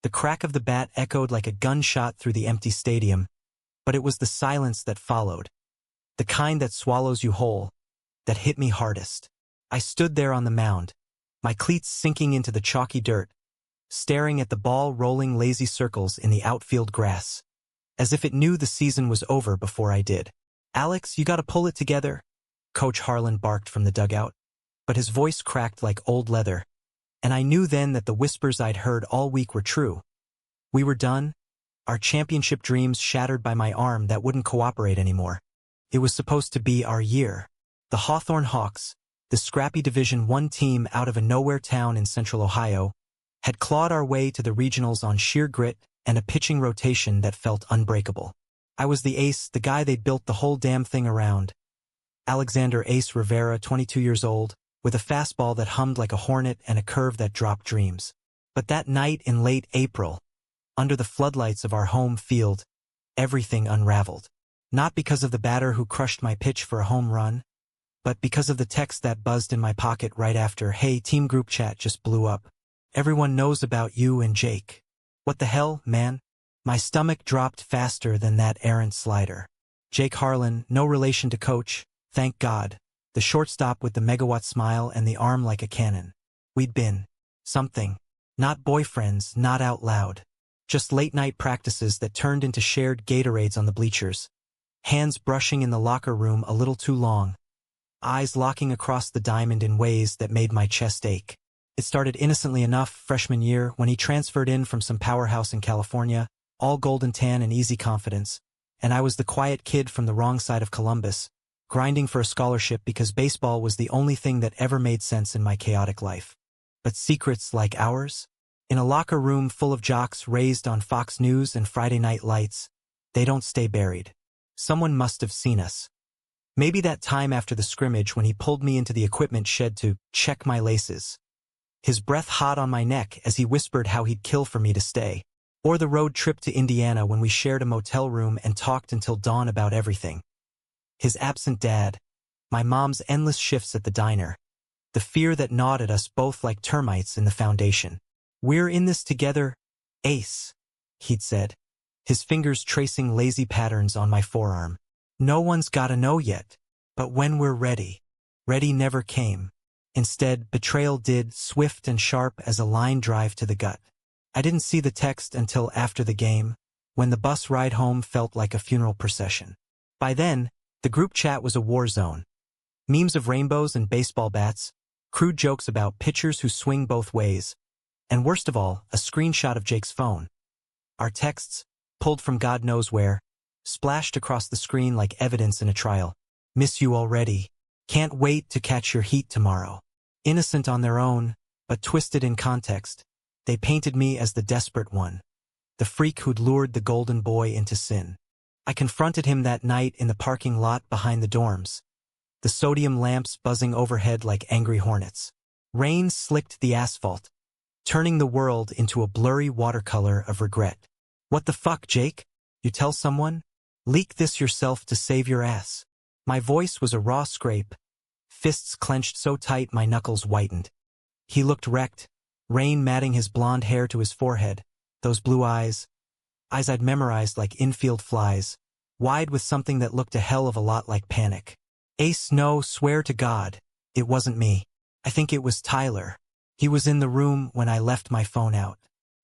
The crack of the bat echoed like a gunshot through the empty stadium, but it was the silence that followed, the kind that swallows you whole, that hit me hardest. I stood there on the mound, my cleats sinking into the chalky dirt, staring at the ball rolling lazy circles in the outfield grass, as if it knew the season was over before I did. "Alex, you gotta pull it together," Coach Harlan barked from the dugout, but his voice cracked like old leather, and I knew then that the whispers I'd heard all week were true. We were done, our championship dreams shattered by my arm that wouldn't cooperate anymore. It was supposed to be our year. The Hawthorne Hawks, the scrappy Division I team out of a nowhere town in central Ohio, had clawed our way to the regionals on sheer grit and a pitching rotation that felt unbreakable. I was the ace, the guy they'd built the whole damn thing around. Alexander Ace Rivera, 22 years old, with a fastball that hummed like a hornet and a curve that dropped dreams. But that night in late April, under the floodlights of our home field, everything unraveled. Not because of the batter who crushed my pitch for a home run, but because of the text that buzzed in my pocket right after, "Hey, team group chat just blew up. Everyone knows about you and Jake." What the hell, man? My stomach dropped faster than that errant slider. Jake Harlan, no relation to Coach, thank God. The shortstop with the megawatt smile and the arm like a cannon. We'd been something. Not boyfriends, not out loud. Just late-night practices that turned into shared Gatorades on the bleachers. Hands brushing in the locker room a little too long. Eyes locking across the diamond in ways that made my chest ache. It started innocently enough freshman year when he transferred in from some powerhouse in California, all golden tan and easy confidence, and I was the quiet kid from the wrong side of Columbus, grinding for a scholarship because baseball was the only thing that ever made sense in my chaotic life. But secrets like ours? In a locker room full of jocks raised on Fox News and Friday Night Lights, they don't stay buried. Someone must have seen us. Maybe that time after the scrimmage when he pulled me into the equipment shed to check my laces. His breath hot on my neck as he whispered how he'd kill for me to stay. Or the road trip to Indiana when we shared a motel room and talked until dawn about everything. His absent dad, my mom's endless shifts at the diner, the fear that gnawed at us both like termites in the foundation. "We're in this together, Ace," he'd said, his fingers tracing lazy patterns on my forearm. "No one's gotta know yet, but when we're ready." Ready never came. Instead, betrayal did, swift and sharp as a line drive to the gut. I didn't see the text until after the game, when the bus ride home felt like a funeral procession. By then, the group chat was a war zone. Memes of rainbows and baseball bats, crude jokes about pitchers who swing both ways, and worst of all, a screenshot of Jake's phone. Our texts, pulled from God knows where, splashed across the screen like evidence in a trial. "Miss you already. Can't wait to catch your heat tomorrow." Innocent on their own, but twisted in context, they painted me as the desperate one, the freak who'd lured the golden boy into sin. I confronted him that night in the parking lot behind the dorms, the sodium lamps buzzing overhead like angry hornets. Rain slicked the asphalt, turning the world into a blurry watercolor of regret. "What the fuck, Jake? You tell someone? Leak this yourself to save your ass." My voice was a raw scrape, fists clenched so tight my knuckles whitened. He looked wrecked, rain matting his blonde hair to his forehead, those blue eyes I'd memorized like infield flies, wide with something that looked a hell of a lot like panic. "Ace, no, swear to God, it wasn't me. I think it was Tyler. He was in the room when I left my phone out.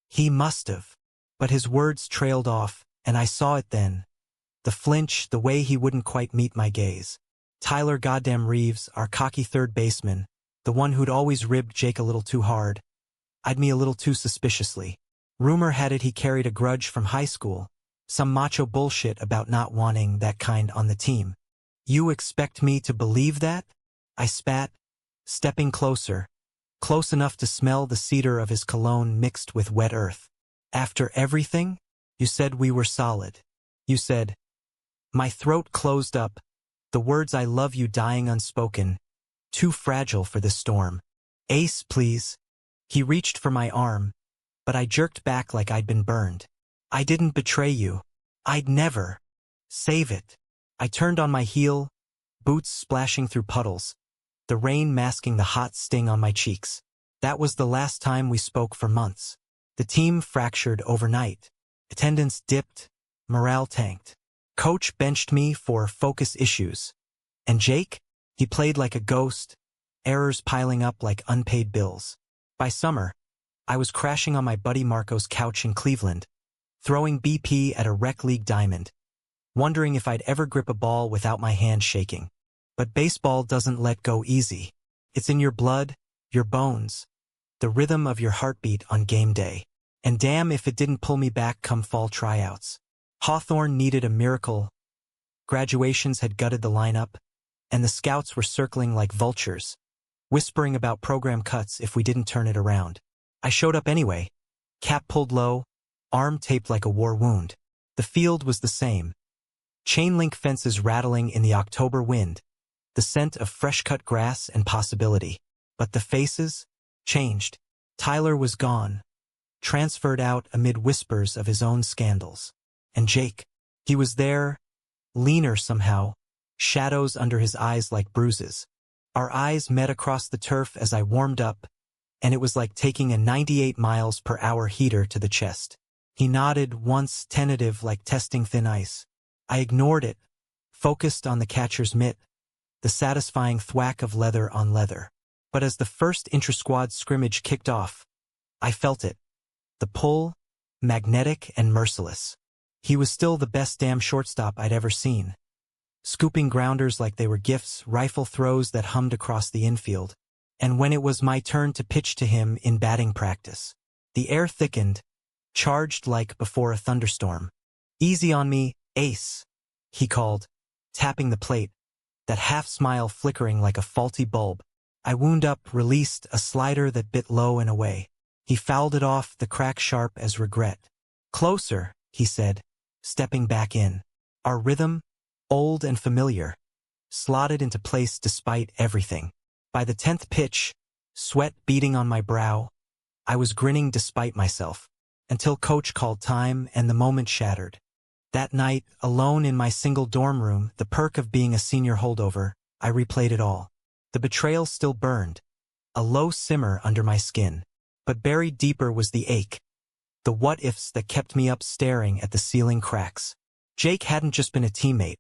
He must have." But his words trailed off, and I saw it then. The flinch, the way he wouldn't quite meet my gaze. Tyler goddamn Reeves, our cocky third baseman, the one who'd always ribbed Jake a little too hard, eyed me a little too suspiciously. Rumor had it he carried a grudge from high school, some macho bullshit about not wanting that kind on the team. "You expect me to believe that?" I spat, stepping closer, close enough to smell the cedar of his cologne mixed with wet earth. "After everything? You said we were solid. You said—" My throat closed up, the words "I love you" dying unspoken, too fragile for this storm. "Ace, please." He reached for my arm, but I jerked back like I'd been burned. "I didn't betray you. I'd never. Save it." I turned on my heel, boots splashing through puddles, the rain masking the hot sting on my cheeks. That was the last time we spoke for months. The team fractured overnight. Attendance dipped, morale tanked. Coach benched me for focus issues. And Jake? He played like a ghost, errors piling up like unpaid bills. By summer, I was crashing on my buddy Marco's couch in Cleveland, throwing BP at a rec league diamond, wondering if I'd ever grip a ball without my hand shaking. But baseball doesn't let go easy. It's in your blood, your bones, the rhythm of your heartbeat on game day. And damn if it didn't pull me back come fall tryouts. Hawthorne needed a miracle. Graduations had gutted the lineup, and the scouts were circling like vultures, whispering about program cuts if we didn't turn it around. I showed up anyway, cap pulled low, arm taped like a war wound. The field was the same. Chain-link fences rattling in the October wind, the scent of fresh-cut grass and possibility. But the faces changed. Tyler was gone, transferred out amid whispers of his own scandals. And Jake, he was there, leaner somehow, shadows under his eyes like bruises. Our eyes met across the turf as I warmed up, and it was like taking a 98 miles per hour heater to the chest. He nodded once, tentative like testing thin ice. I ignored it, focused on the catcher's mitt, the satisfying thwack of leather on leather. But as the first intra-squad scrimmage kicked off, I felt it. The pull, magnetic and merciless. He was still the best damn shortstop I'd ever seen. Scooping grounders like they were gifts, rifle throws that hummed across the infield. And when it was my turn to pitch to him in batting practice, the air thickened, charged like before a thunderstorm. "Easy on me, ace," he called, tapping the plate, that half-smile flickering like a faulty bulb. I wound up, released a slider that bit low and away. He fouled it off, the crack sharp as regret. "Closer," he said, stepping back in. Our rhythm, old and familiar, slotted into place despite everything. By the 10th pitch, sweat beading on my brow, I was grinning despite myself, until coach called time and the moment shattered. That night, alone in my single dorm room, the perk of being a senior holdover, I replayed it all. The betrayal still burned, a low simmer under my skin. But buried deeper was the ache, the what-ifs that kept me up staring at the ceiling cracks. Jake hadn't just been a teammate.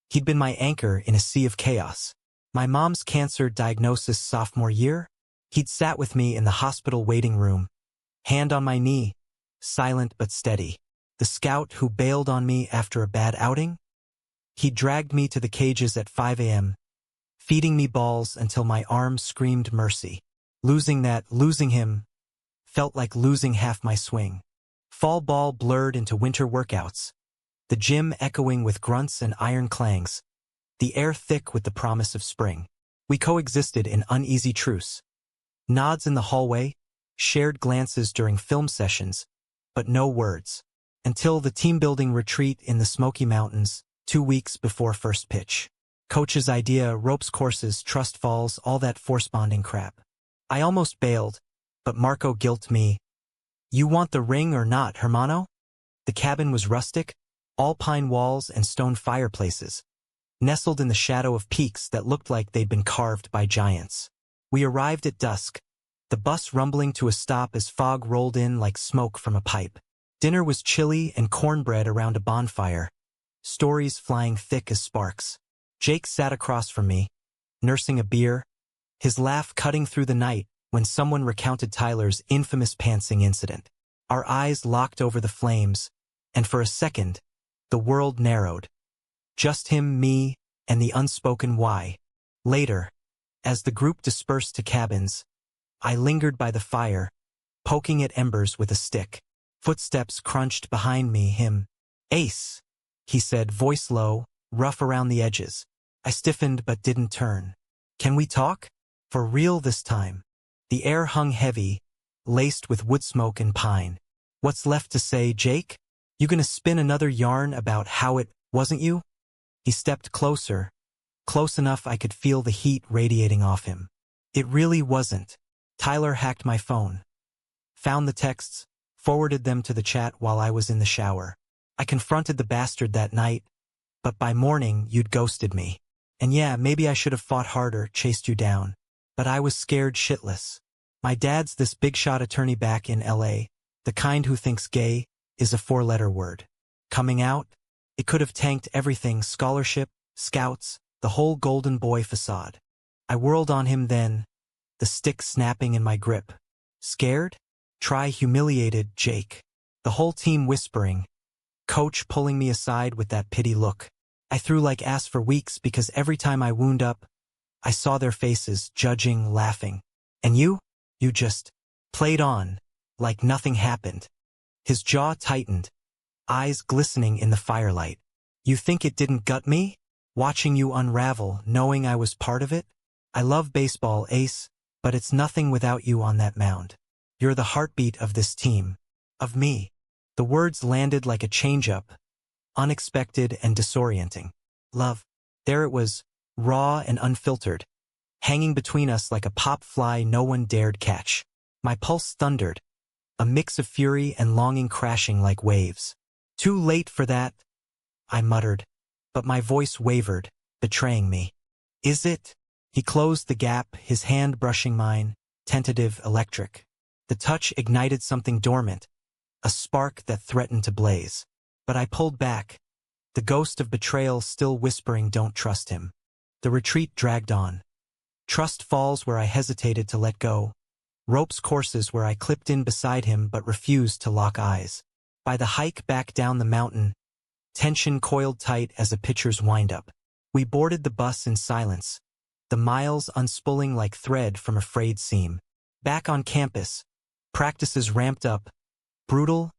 He'd been my anchor in a sea of chaos. My mom's cancer diagnosis sophomore year, he'd sat with me in the hospital waiting room, hand on my knee, silent but steady. The scout who bailed on me after a bad outing? He dragged me to the cages at 5 a.m., feeding me balls until my arms screamed mercy. Losing him, felt like losing half my swing. Fall ball blurred into winter workouts, the gym echoing with grunts and iron clangs, the air thick with the promise of spring. We coexisted in uneasy truce. Nods in the hallway, shared glances during film sessions, but no words. Until the team-building retreat in the Smoky Mountains, 2 weeks before first pitch. Coach's idea, ropes courses, trust falls, all that force-bonding crap. I almost bailed, but Marco guilted me. "You want the ring or not, hermano?" The cabin was rustic, all pine walls and stone fireplaces, nestled in the shadow of peaks that looked like they'd been carved by giants. We arrived at dusk, the bus rumbling to a stop as fog rolled in like smoke from a pipe. Dinner was chilly and cornbread around a bonfire, stories flying thick as sparks. Jake sat across from me, nursing a beer, his laugh cutting through the night when someone recounted Tyler's infamous pantsing incident. Our eyes locked over the flames, and for a second, the world narrowed. Just him, me, and the unspoken why. Later, as the group dispersed to cabins, I lingered by the fire, poking at embers with a stick. Footsteps crunched behind me. "Him. Ace," he said, voice low, rough around the edges. I stiffened but didn't turn. "Can we talk? For real this time?" The air hung heavy, laced with wood smoke and pine. "What's left to say, Jake? You gonna spin another yarn about how it wasn't you?" He stepped closer, close enough I could feel the heat radiating off him. "It really wasn't." Tyler hacked my phone, found the texts, forwarded them to the chat while I was in the shower. I confronted the bastard that night, but by morning you'd ghosted me. And yeah, maybe I should have fought harder, chased you down. But I was scared shitless. My dad's this big-shot attorney back in LA, The kind who thinks gay is a four-letter word. Coming out? It could have tanked everything: scholarship, scouts, the whole golden boy facade. I whirled on him then, the stick snapping in my grip. Scared? Try humiliated, Jake. The whole team whispering. Coach pulling me aside with that pity look. I threw like ass for weeks because every time I wound up, I saw their faces, judging, laughing. And you? You just played on, like nothing happened. His jaw tightened, eyes glistening in the firelight. You think it didn't gut me? Watching you unravel, knowing I was part of it? I love baseball, Ace, but it's nothing without you on that mound. You're the heartbeat of this team. Of me. The words landed like a change-up, unexpected and disorienting. Love. There it was, raw and unfiltered, hanging between us like a pop fly no one dared catch. My pulse thundered, a mix of fury and longing crashing like waves. Too late for that, I muttered, but my voice wavered, betraying me. Is it? He closed the gap, his hand brushing mine, tentative, electric. The touch ignited something dormant, a spark that threatened to blaze. But I pulled back, the ghost of betrayal still whispering, don't trust him. The retreat dragged on. Trust falls where I hesitated to let go. Ropes courses where I clipped in beside him but refused to lock eyes. By the hike back down the mountain, tension coiled tight as a pitcher's windup. We boarded the bus in silence, the miles unspooling like thread from a frayed seam. Back on campus, practices ramped up, brutal,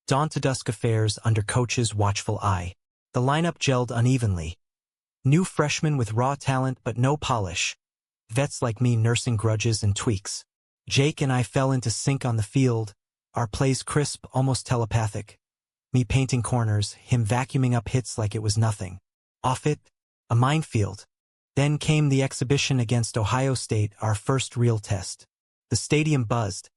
dawn-to-dusk affairs under Coach's watchful eye. The lineup gelled unevenly. New freshmen with raw talent but no polish. Vets like me nursing grudges and tweaks. Jake and I fell into sync on the field, our plays crisp, almost telepathic. Me painting corners, him vacuuming up hits like it was nothing. Off it, a minefield. Then came the exhibition against Ohio State, our first real test. The stadium buzzed,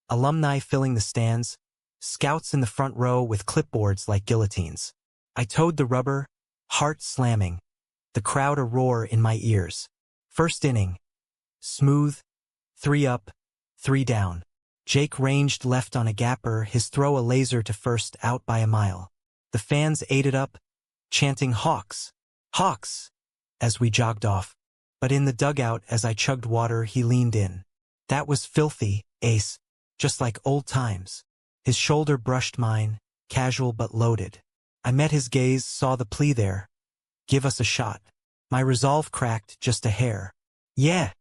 alumni filling the stands, scouts in the front row with clipboards like guillotines. I towed the rubber, heart slamming, the crowd a roar in my ears. First inning. Smooth, 3 up, 3 down. Jake ranged left on a gapper, his throw a laser to first, out by a mile. The fans ate it up, chanting Hawks, Hawks, as we jogged off. But in the dugout as I chugged water he leaned in. That was filthy, Ace, just like old times. His shoulder brushed mine, casual but loaded. I met his gaze, saw the plea there. Give us a shot. My resolve cracked just a hair. Yeah,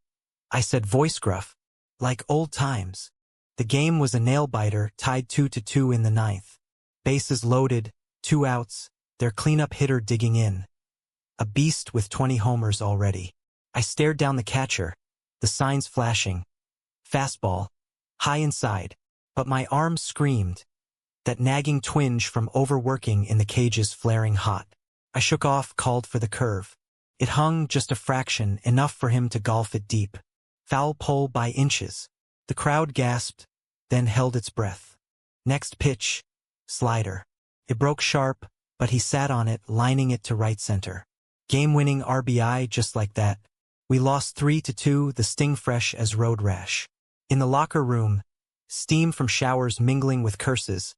I said, voice gruff. Like old times. The game was a nail-biter, tied 2-2 in the 9th. Bases loaded, 2 outs, their cleanup hitter digging in. A beast with 20 homers already. I stared down the catcher, the signs flashing. Fastball, high inside, but my arm screamed. That nagging twinge from overworking in the cages flaring hot. I shook off, called for the curve. It hung just a fraction, enough for him to golf it deep. Foul pole by inches. The crowd gasped, then held its breath. Next pitch, slider. It broke sharp, but he sat on it, lining it to right center. Game-winning RBI just like that. We lost 3-2, the sting fresh as road rash. In the locker room, steam from showers mingling with curses.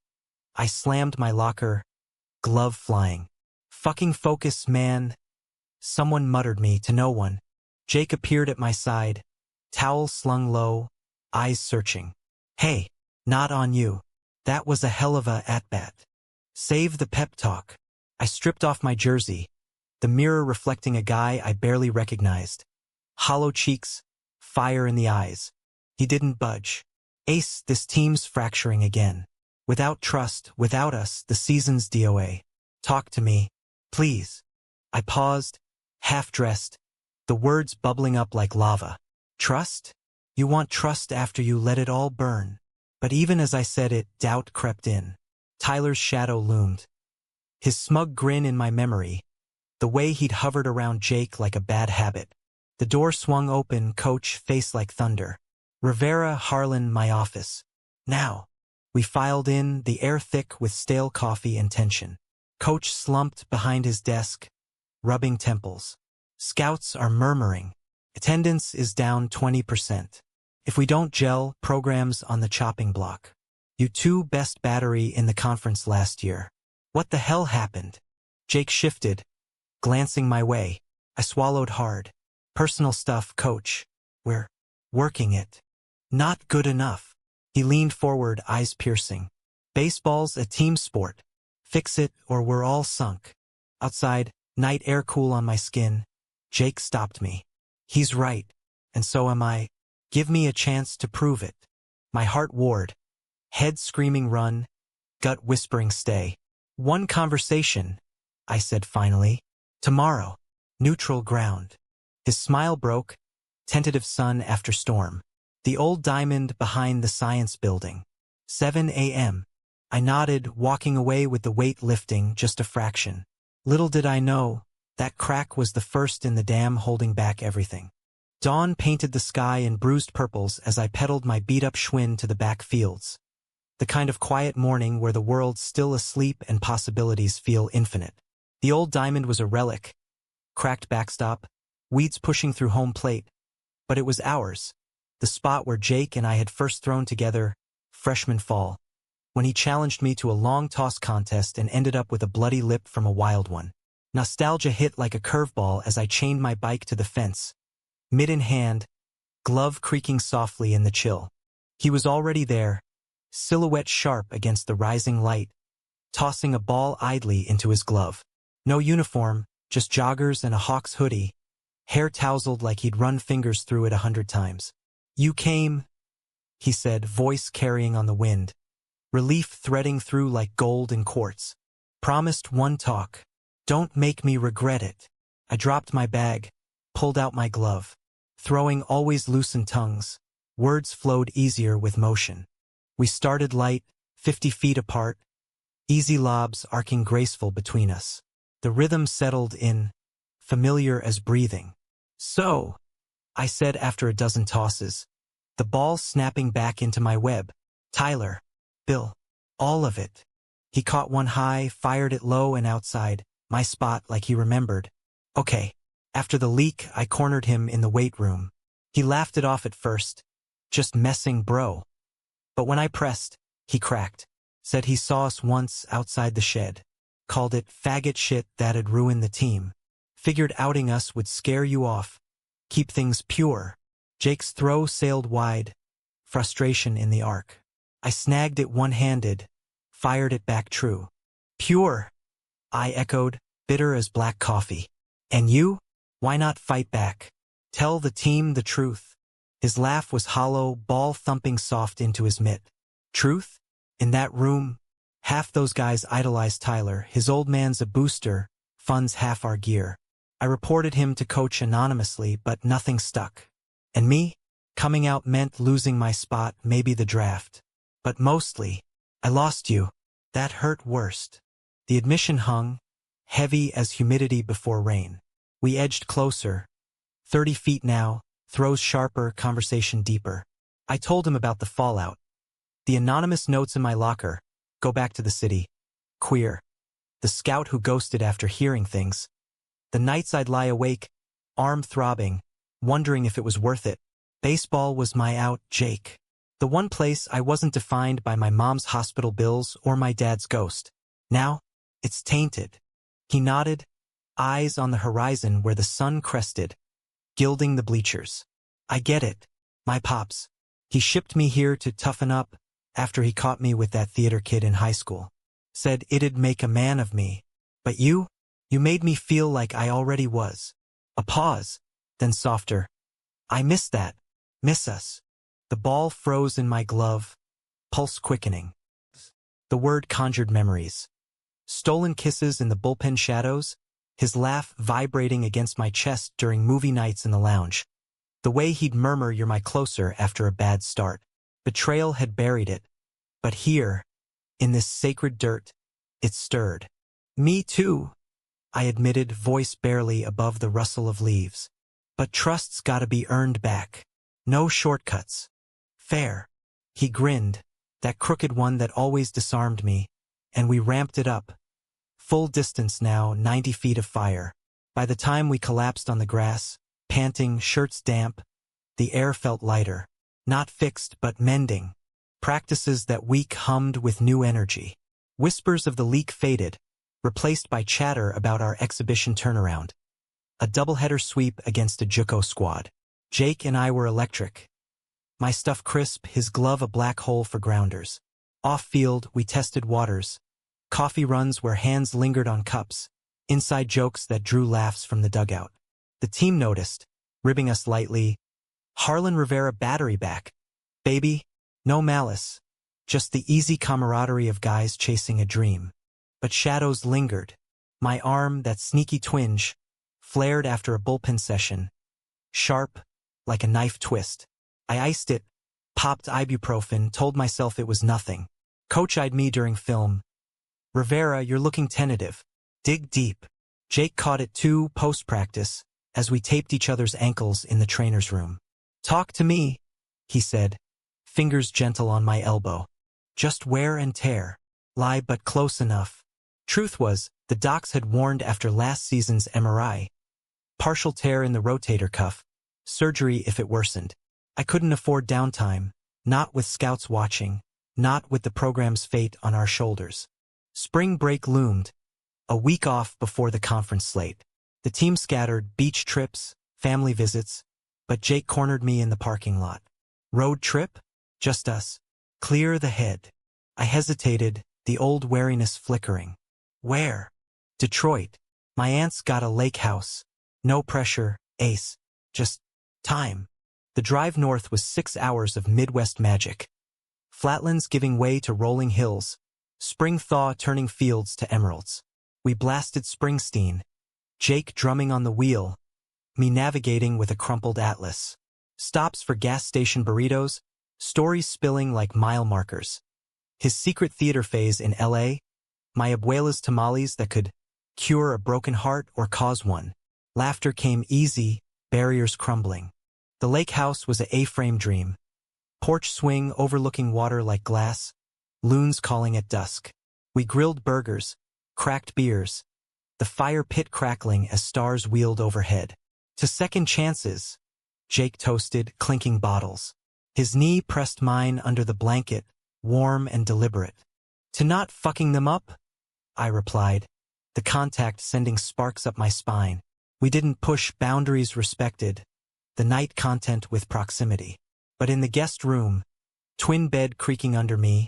I slammed my locker, glove flying. Fucking focus, man. Someone muttered me to no one. Jake appeared at my side, towel slung low, eyes searching. Hey, not on you. That was a hell of a at-bat. Save the pep talk. I stripped off my jersey, the mirror reflecting a guy I barely recognized. Hollow cheeks, fire in the eyes. He didn't budge. Ace, this team's fracturing again. Without trust, without us, the season's DOA. Talk to me, please. I paused, half-dressed, the words bubbling up like lava. Trust? You want trust after you let it all burn. But even as I said it, doubt crept in. Tyler's shadow loomed. His smug grin in my memory, the way he'd hovered around Jake like a bad habit. The door swung open, Coach, face like thunder. Rivera, Harlan, my office. Now. We filed in, the air thick with stale coffee and tension. Coach slumped behind his desk, rubbing temples. Scouts are murmuring. Attendance is down 20%. If we don't gel, programs on the chopping block. You two best battery in the conference last year. What the hell happened? Jake shifted, glancing my way. I swallowed hard. Personal stuff, coach. We're working it. Not good enough. He leaned forward, eyes piercing. Baseball's a team sport. Fix it or we're all sunk. Outside, night air cool on my skin. Jake stopped me. He's right. And so am I. Give me a chance to prove it. My heart warred. Head screaming run, gut whispering stay. One conversation, I said finally. Tomorrow. Neutral ground. His smile broke. Tentative sun after storm. The old diamond behind the science building. 7 a.m. I nodded, walking away with the weight lifting just a fraction. Little did I know, that crack was the first in the dam holding back everything. Dawn painted the sky in bruised purples as I pedaled my beat-up Schwinn to the back fields. The kind of quiet morning where the world's still asleep and possibilities feel infinite. The old diamond was a relic. Cracked backstop, weeds pushing through home plate. But it was ours. The spot where Jake and I had first thrown together, freshman fall, when he challenged me to a long toss contest and ended up with a bloody lip from a wild one. Nostalgia hit like a curveball as I chained my bike to the fence. Mitt in hand, glove creaking softly in the chill. He was already there, silhouette sharp against the rising light, tossing a ball idly into his glove. No uniform, just joggers and a Hawks hoodie, hair tousled like he'd run fingers through it 100 times. You came, he said, voice carrying on the wind, relief threading through like gold in quartz. Promised one talk. Don't make me regret it. I dropped my bag, pulled out my glove. Throwing always loosened tongues, words flowed easier with motion. We started light, 50 feet apart, easy lobs arcing graceful between us. The rhythm settled in, familiar as breathing. So, I said after a dozen tosses, the ball snapping back into my web. Tyler, Bill, all of it. He caught one high, fired it low and outside, my spot like he remembered. Okay. After the leak, I cornered him in the weight room. He laughed it off at first. Just messing, bro. But when I pressed, he cracked. Said he saw us once outside the shed. Called it faggot shit that'd ruin the team. Figured outing us would scare you off. Keep things pure. Jake's throw sailed wide. Frustration in the arc. I snagged it one-handed. Fired it back true. Pure, I echoed, bitter as black coffee. And you? Why not fight back? Tell the team the truth. His laugh was hollow, ball thumping soft into his mitt. Truth? In that room? Half those guys idolized Tyler. His old man's a booster, funds half our gear. I reported him to coach anonymously, but nothing stuck. And me? Coming out meant losing my spot, maybe the draft. But mostly, I lost you. That hurt worst. The admission hung, heavy as humidity before rain. We edged closer. 30 feet now, throws sharper, conversation deeper. I told him about the fallout. The anonymous notes in my locker. Go back to the city. Queer. The scout who ghosted after hearing things. The nights I'd lie awake, arm throbbing, wondering if it was worth it. Baseball was my out, Jake. The one place I wasn't defined by my mom's hospital bills or my dad's ghost. Now, it's tainted. He nodded, eyes on the horizon where the sun crested, gilding the bleachers. I get it. My pops. He shipped me here to toughen up after he caught me with that theater kid in high school. Said it'd make a man of me. But you made me feel like I already was. A pause, then softer. I miss that. Miss us. The ball froze in my glove, pulse quickening. The word conjured memories. Stolen kisses in the bullpen shadows, his laugh vibrating against my chest during movie nights in the lounge. The way he'd murmur, "You're my closer," after a bad start. Betrayal had buried it. But here, in this sacred dirt, it stirred. Me too, I admitted, voice barely above the rustle of leaves. But trust's gotta be earned back. No shortcuts. Fair. He grinned, that crooked one that always disarmed me, and we ramped it up. Full distance now, 90 feet of fire. By the time we collapsed on the grass, panting, shirts damp, the air felt lighter. Not fixed, but mending. Practices that week hummed with new energy. Whispers of the leak faded, replaced by chatter about our exhibition turnaround. A doubleheader sweep against a JUCO squad. Jake and I were electric. My stuff crisp, his glove a black hole for grounders. Off-field, we tested waters. Coffee runs where hands lingered on cups. Inside jokes that drew laughs from the dugout. The team noticed, ribbing us lightly. Harlan Rivera battery back. Baby, no malice. Just the easy camaraderie of guys chasing a dream. But shadows lingered. My arm, that sneaky twinge, flared after a bullpen session. Sharp, like a knife twist. I iced it, popped ibuprofen, told myself it was nothing. Coach eyed me during film. Rivera, you're looking tentative. Dig deep. Jake caught it too, post-practice, as we taped each other's ankles in the trainer's room. Talk to me, he said, fingers gentle on my elbow. Just wear and tear. Lie but close enough. Truth was, the docs had warned after last season's MRI. Partial tear in the rotator cuff. Surgery if it worsened. I couldn't afford downtime, not with scouts watching, not with the program's fate on our shoulders. Spring break loomed, a week off before the conference slate. The team scattered, beach trips, family visits, but Jake cornered me in the parking lot. Road trip? Just us. Clear the head. I hesitated, the old wariness flickering. Where? Detroit. My aunt's got a lake house. No pressure, ace. Just time. The drive north was 6 hours of Midwest magic. Flatlands giving way to rolling hills. Spring thaw turning fields to emeralds. We blasted Springsteen. Jake drumming on the wheel. Me navigating with a crumpled atlas. Stops for gas station burritos. Stories spilling like mile markers. His secret theater phase in L.A. My abuela's tamales that could cure a broken heart or cause one. Laughter came easy, barriers crumbling. The lake house was a A-frame dream. Porch swing overlooking water like glass. Loons calling at dusk. We grilled burgers, cracked beers. The fire pit crackling as stars wheeled overhead. To second chances, Jake toasted, clinking bottles. His knee pressed mine under the blanket, warm and deliberate. To not fucking them up? I replied, the contact sending sparks up my spine. We didn't push, boundaries respected. The night content with proximity. But in the guest room, twin bed creaking under me,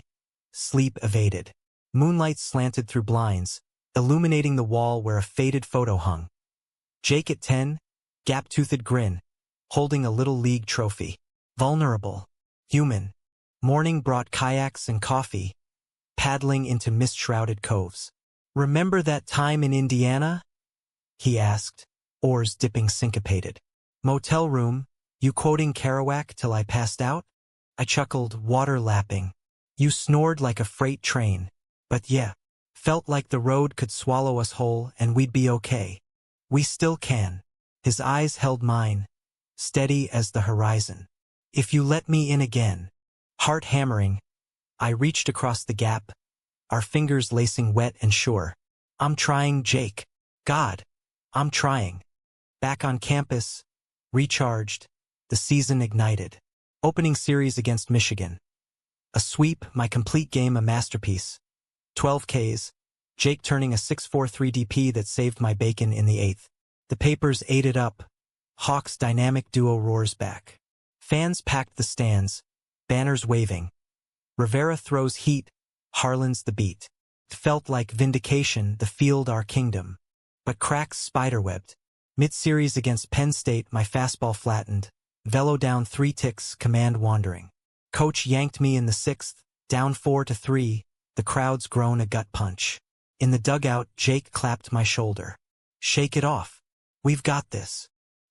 sleep evaded. Moonlight slanted through blinds, illuminating the wall where a faded photo hung. Jake at 10, gap-toothed grin, holding a little league trophy. Vulnerable. Human. Morning brought kayaks and coffee, paddling into mist-shrouded coves. Remember that time in Indiana? He asked, oars dipping syncopated. Motel room, you quoting Kerouac till I passed out? I chuckled, water lapping. You snored like a freight train. But yeah, felt like the road could swallow us whole and we'd be okay. We still can. His eyes held mine, steady as the horizon. If you let me in again. Heart hammering, I reached across the gap, our fingers lacing wet and sure. I'm trying, Jake. God, I'm trying. Back on campus, recharged, the season ignited. Opening series against Michigan. A sweep, my complete game a masterpiece. 12 Ks, Jake turning a 6-4-3 DP that saved my bacon in the 8th. The papers ate it up. Hawks' dynamic duo roars back. Fans packed the stands, banners waving. Rivera throws heat, Harlan's the beat. It felt like vindication, the field our kingdom. But cracks spiderwebbed. Mid-series against Penn State, my fastball flattened. Velo down 3 ticks, command wandering. Coach yanked me in the 6th, down 4-3, the crowd's grown a gut punch. In the dugout, Jake clapped my shoulder. Shake it off. We've got this.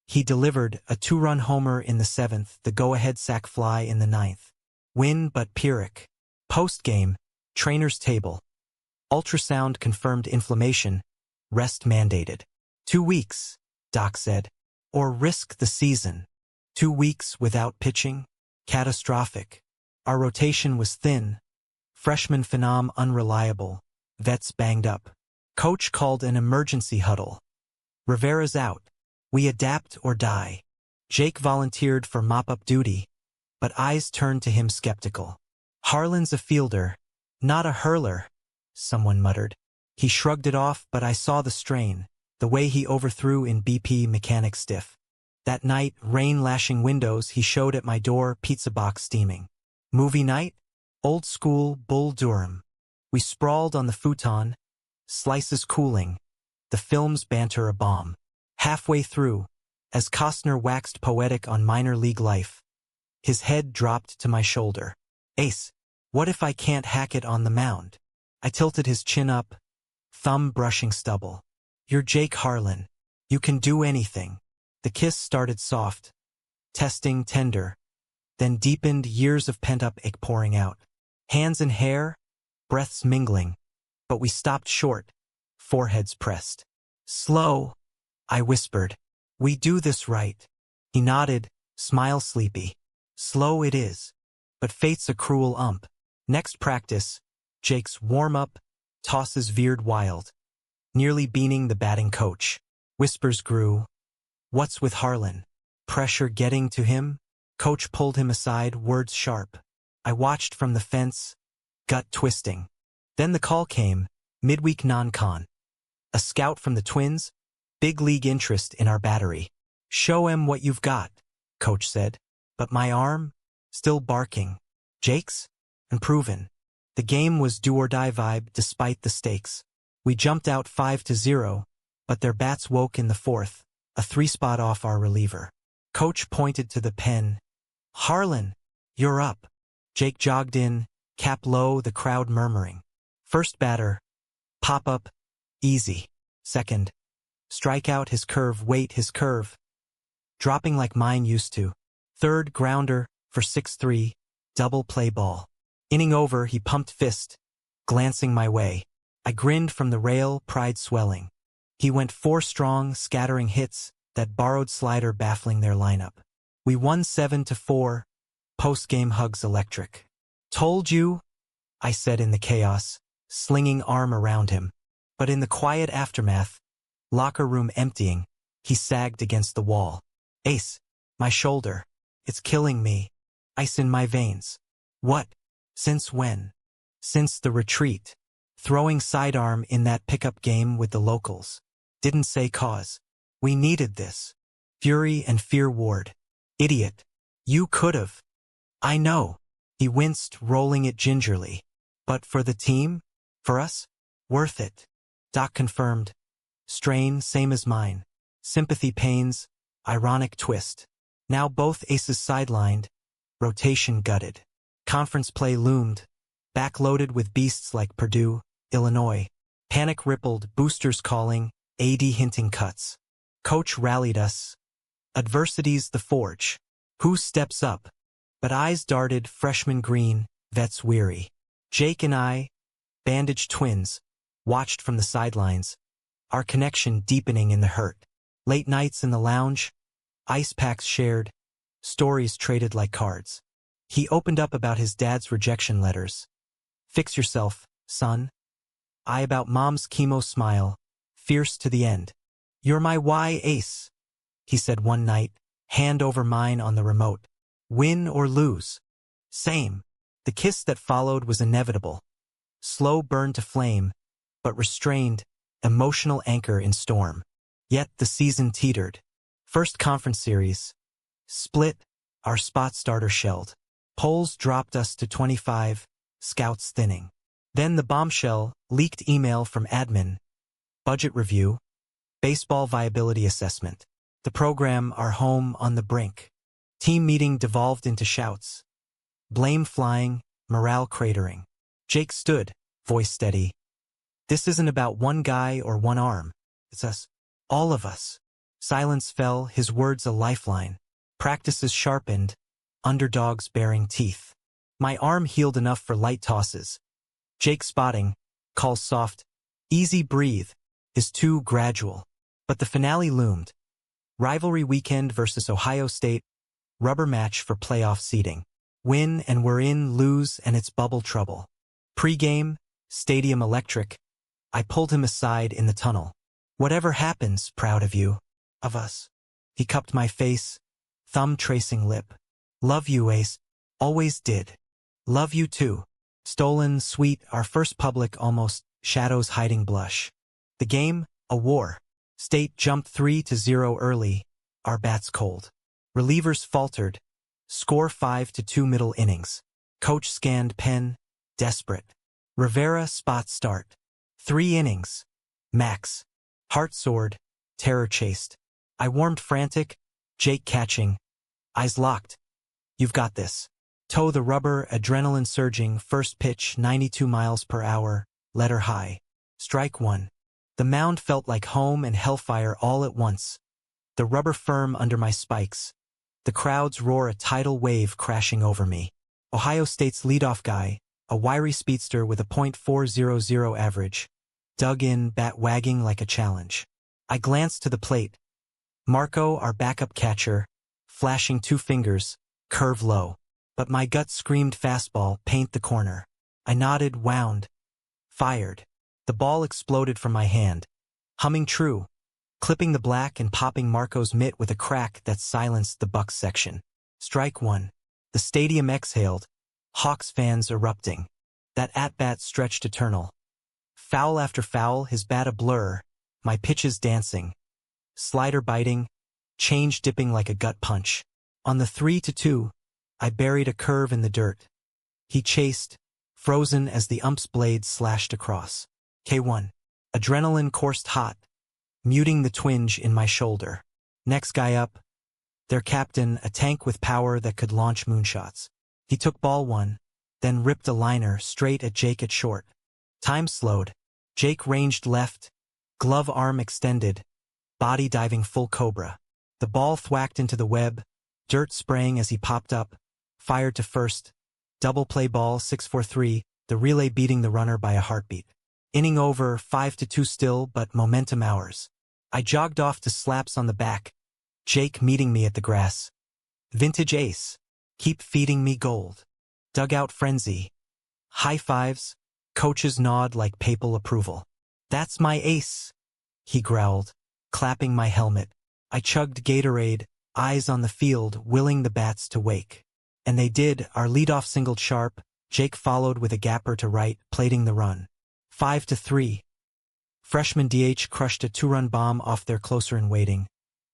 He delivered a 2-run homer in the 7th, the go-ahead sac fly in the 9th. Win but Pyrrhic. Post-game, trainer's table. Ultrasound confirmed inflammation, rest mandated. 2 weeks, Doc said. Or risk the season. 2 weeks without pitching? Catastrophic. Our rotation was thin. Freshman phenom unreliable. Vets banged up. Coach called an emergency huddle. Rivera's out. We adapt or die. Jake volunteered for mop-up duty, but eyes turned to him skeptical. Harlan's a fielder, not a hurler, someone muttered. He shrugged it off, but I saw the strain, the way he overthrew in BP mechanic stiff. That night, rain lashing windows, he showed at my door, pizza box steaming. Movie night? Old school, Bull Durham. We sprawled on the futon, slices cooling, the film's banter a bomb. Halfway through, as Costner waxed poetic on minor league life, his head dropped to my shoulder. Ace, what if I can't hack it on the mound? I tilted his chin up, thumb brushing stubble. You're Jake Harlan. You can do anything. The kiss started soft, testing, tender, then deepened, years of pent-up ache pouring out. Hands and hair, breaths mingling, but we stopped short, foreheads pressed. Slow, I whispered. We do this right. He nodded, smile sleepy. Slow it is, but fate's a cruel ump. Next practice, Jake's warm-up, tosses veered wild, nearly beaning the batting coach. Whispers grew. What's with Harlan? Pressure getting to him? Coach pulled him aside, words sharp. I watched from the fence, gut twisting. Then the call came, midweek non-con. A scout from the Twins, big league interest in our battery. Show him what you've got, Coach said. But my arm, still barking. Jake's? Unproven. The game was do-or-die vibe despite the stakes. We jumped out 5-0, but their bats woke in the fourth, a 3-spot off our reliever. Coach pointed to the pen. Harlan, you're up. Jake jogged in, cap low, the crowd murmuring. First batter, pop-up, easy. Second, strikeout, his curve, wait, his curve. Dropping like mine used to. Third, grounder, for 6-3, double play ball. Inning over, he pumped fist, glancing my way. I grinned from the rail, pride swelling. He went 4 strong, scattering hits, that borrowed slider baffling their lineup. We won 7-4, post-game hugs electric. Told you, I said in the chaos, slinging arm around him. But in the quiet aftermath, locker room emptying, he sagged against the wall. Ace, my shoulder. It's killing me. Ice in my veins. What? Since when? Since the retreat. Throwing sidearm in that pickup game with the locals. Didn't say cause. We needed this. Fury and fear ward. Idiot. You could've. I know. He winced, rolling it gingerly. But for the team? For us? Worth it. Doc confirmed. Strain, same as mine. Sympathy pains, ironic twist. Now both aces sidelined, rotation gutted. Conference play loomed, backloaded with beasts like Purdue, Illinois. Panic rippled, boosters calling, AD hinting cuts. Coach rallied us. Adversity's the forge. Who steps up? But eyes darted, freshman green, vets weary. Jake and I, bandaged twins, watched from the sidelines, our connection deepening in the hurt. Late nights in the lounge, ice packs shared, stories traded like cards. He opened up about his dad's rejection letters. Fix yourself, son. I about mom's chemo smile, fierce to the end. You're my Ace, he said one night, hand over mine on the remote. Win or lose. Same. The kiss that followed was inevitable. Slow burn to flame, but restrained, emotional anchor in storm. Yet the season teetered. First conference series. Split, our spot starter shelled. Polls dropped us to 25, scouts thinning. Then the bombshell, leaked email from admin. Budget review. Baseball viability assessment. The program, our home on the brink. Team meeting devolved into shouts. Blame flying, morale cratering. Jake stood, voice steady. This isn't about one guy or one arm. It's us. All of us. Silence fell, his words a lifeline. Practices sharpened, underdogs baring teeth. My arm healed enough for light tosses. Jake spotting, calls soft, easy breathe, is too gradual. But the finale loomed. Rivalry weekend versus Ohio State, rubber match for playoff seeding. Win and we're in, lose and it's bubble trouble. Pre-game, stadium electric. I pulled him aside in the tunnel. Whatever happens, proud of you. Of us. He cupped my face, thumb tracing lip. Love you, Ace. Always did. Love you too. Stolen, sweet, our first public almost, shadows hiding blush. The game, a war. State jumped 3-0 early, our bats cold. Relievers faltered. Score 5-2 middle innings. Coach scanned pen, desperate. Rivera spot start. 3 innings. Max. Heart soared, terror chased. I warmed frantic, Jake catching. Eyes locked. You've got this. Toe the rubber, adrenaline surging, first pitch 92 miles per hour, letter high. Strike 1. The mound felt like home and hellfire all at once. The rubber firm under my spikes. The crowd's roar, a tidal wave crashing over me. Ohio State's leadoff guy, a wiry speedster with a .400 average, dug in, bat wagging like a challenge. I glanced to the plate. Marco, our backup catcher, flashing 2 fingers, curve low. But my gut screamed fastball, paint the corner. I nodded, wound, fired. The ball exploded from my hand, humming true, clipping the black and popping Marco's mitt with a crack that silenced the Bucks section. Strike 1. The stadium exhaled, Hawks fans erupting. That at-bat stretched eternal. Foul after foul, his bat a blur, my pitches dancing. Slider biting, change dipping like a gut punch. On the 3-2, I buried a curve in the dirt. He chased, frozen as the ump's blade slashed across. K1. Adrenaline coursed hot, muting the twinge in my shoulder. Next guy up, their captain, a tank with power that could launch moonshots. He took ball 1, then ripped a liner straight at Jake at short. Time slowed. Jake ranged left, glove arm extended, body diving full cobra. The ball thwacked into the web, dirt spraying as he popped up, fired to first. Double play ball 6-4-3, the relay beating the runner by a heartbeat. Inning over, 5-2 still, but momentum ours. I jogged off to slaps on the back. Jake meeting me at the grass. Vintage ace. Keep feeding me gold. Dugout frenzy. High fives. Coaches nod like papal approval. That's my ace, he growled, clapping my helmet. I chugged Gatorade, eyes on the field, willing the bats to wake. And they did. Our leadoff singled sharp. Jake followed with a gapper to right, plating the run. 5-3. Freshman DH crushed a 2-run bomb off their closer in waiting,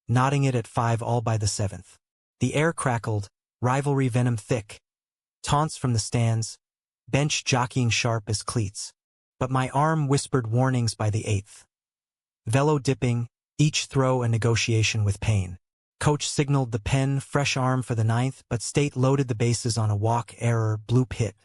knotting it at 5 all by the 7th. The air crackled, rivalry venom thick. Taunts from the stands, bench jockeying sharp as cleats. But my arm whispered warnings by the 8th. Velo dipping, each throw a negotiation with pain. Coach signaled the pen, fresh arm for the 9th, but State loaded the bases on a walk, error, bloop hit.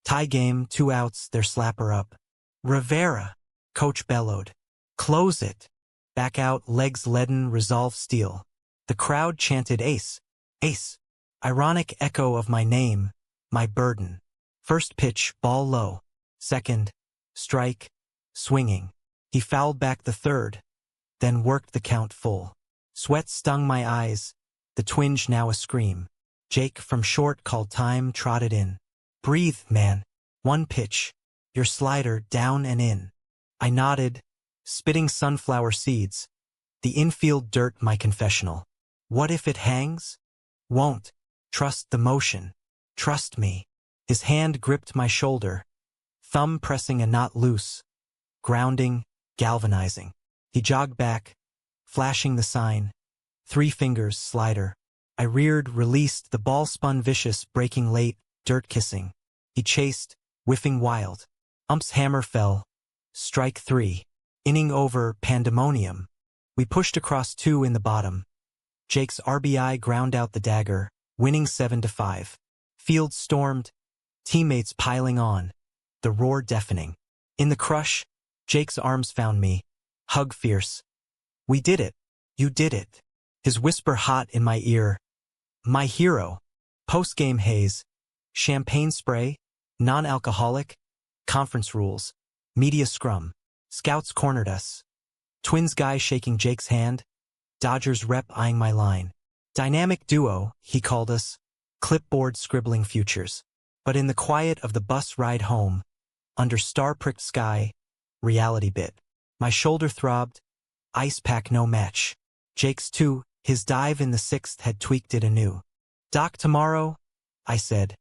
Tie game, 2 outs, their slapper up. Rivera, Coach bellowed. Close it. Back out, legs leaden, resolve steel. The crowd chanted ace, ace. Ironic echo of my name, my burden. First pitch, ball low. Second, strike, swinging. He fouled back the 3rd, then worked the count full. Sweat stung my eyes, the twinge now a scream. Jake from short called time, trotted in. Breathe, man. 1 pitch. Your slider down and in. I nodded, spitting sunflower seeds. The infield dirt my confessional. What if it hangs? Won't. Trust the motion. Trust me. His hand gripped my shoulder, thumb pressing a knot loose. Grounding, galvanizing. He jogged back, flashing the sign. 3 fingers, slider. I reared, released, the ball spun vicious, breaking late, dirt kissing. He chased, whiffing wild. Ump's hammer fell. Strike 3. Inning over, pandemonium. We pushed across 2 in the bottom. Jake's RBI ground out the dagger, winning 7-5. Field stormed, teammates piling on, the roar deafening. In the crush, Jake's arms found me, hug fierce. We did it. You did it. His whisper hot in my ear. My hero. Post-game haze. Champagne spray. Non-alcoholic. Conference rules. Media scrum. Scouts cornered us. Twins guy shaking Jake's hand. Dodgers rep eyeing my line. Dynamic duo, he called us. Clipboard scribbling futures. But in the quiet of the bus ride home, under star-pricked sky, reality bit. My shoulder throbbed. Ice pack no match. Jake's too. His dive in the 6th had tweaked it anew. Doc tomorrow, I said.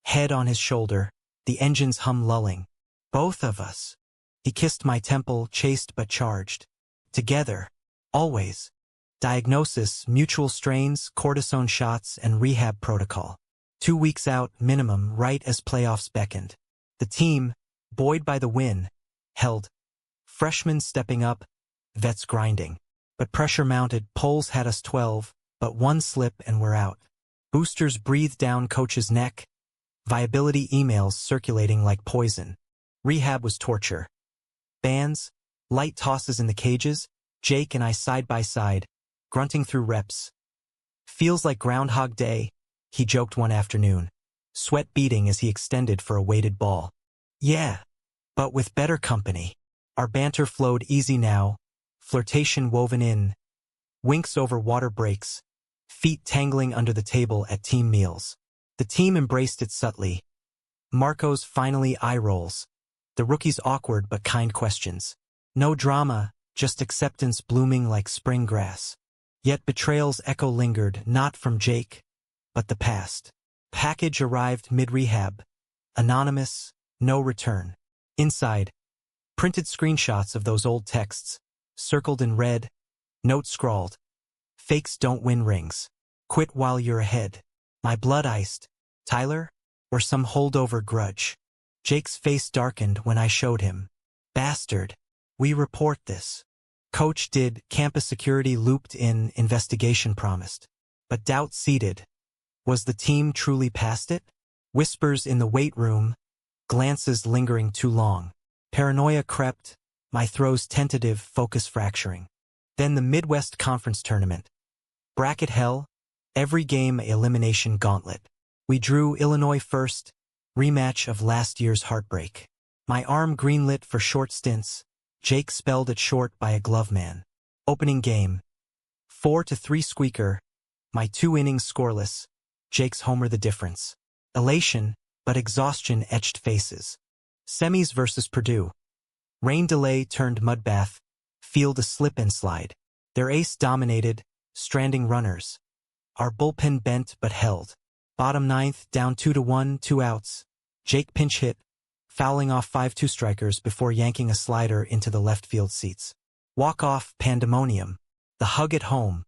head on his shoulder, the engine's hum lulling. Both of us. He kissed my temple, chaste but charged. Together. Always. Diagnosis, mutual strains, cortisone shots, and rehab protocol. 2 weeks out, minimum, right as playoffs beckoned. The team, buoyed by the win, held. Freshmen stepping up, vets grinding. But pressure mounted, polls had us 12, but one slip and we're out. Boosters breathed down coach's neck, viability emails circulating like poison. Rehab was torture. Bands, light tosses in the cages, Jake and I side by side, grunting through reps. Feels like Groundhog Day, he joked one afternoon, sweat beading as he extended for a weighted ball. Yeah, but with better company. Our banter flowed easy now, flirtation woven in, winks over water breaks, feet tangling under the table at team meals. The team embraced it subtly. Marco's finally eye rolls. The rookies awkward but kind questions. No drama, just acceptance blooming like spring grass. Yet betrayal's echo lingered, not from Jake, but the past. Package arrived mid-rehab. Anonymous, no return. Inside, printed screenshots of those old texts, circled in red, note scrawled. Fakes don't win rings. Quit while you're ahead. My blood iced. Tyler? Or some holdover grudge? Jake's face darkened when I showed him. Bastard. We report this. Coach did, campus security looped in, investigation promised. But doubt seated. Was the team truly past it? Whispers in the weight room, glances lingering too long. Paranoia crept, my throws tentative, focus fracturing. Then the Midwest Conference Tournament. Bracket hell, every game a elimination gauntlet. We drew Illinois first, rematch of last year's heartbreak. My arm greenlit for short stints, Jake spelled it short by a glove man. Opening game. 4-3 squeaker, my 2 innings scoreless, Jake's homer the difference. Elation, but exhaustion etched faces. Semis versus Purdue. Rain delay turned mudbath, field a slip and slide. Their ace dominated, stranding runners. Our bullpen bent but held. Bottom 9th, down 2-1, 2 outs. Jake pinch hit, fouling off 5-2 strikers before yanking a slider into the left field seats. Walk-off pandemonium. The hug at home.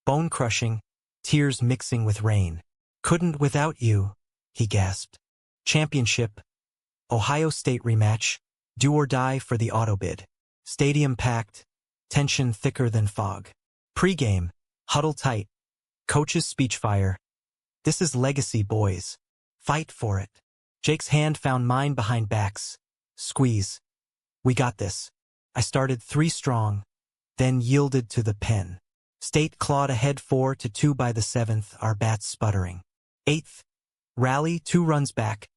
Bone-crushing, tears mixing with rain. Couldn't without you, he gasped. Championship. Ohio State rematch. Do or die for the auto bid. Stadium packed. Tension thicker than fog. Pre-game. Huddle tight. Coach's speech fire. This is legacy, boys. Fight for it. Jake's hand found mine behind backs. Squeeze. We got this. I started 3 strong, then yielded to the pen. State clawed ahead 4-2 by the 7th, our bats sputtering. 8th. Rally, 2 runs back.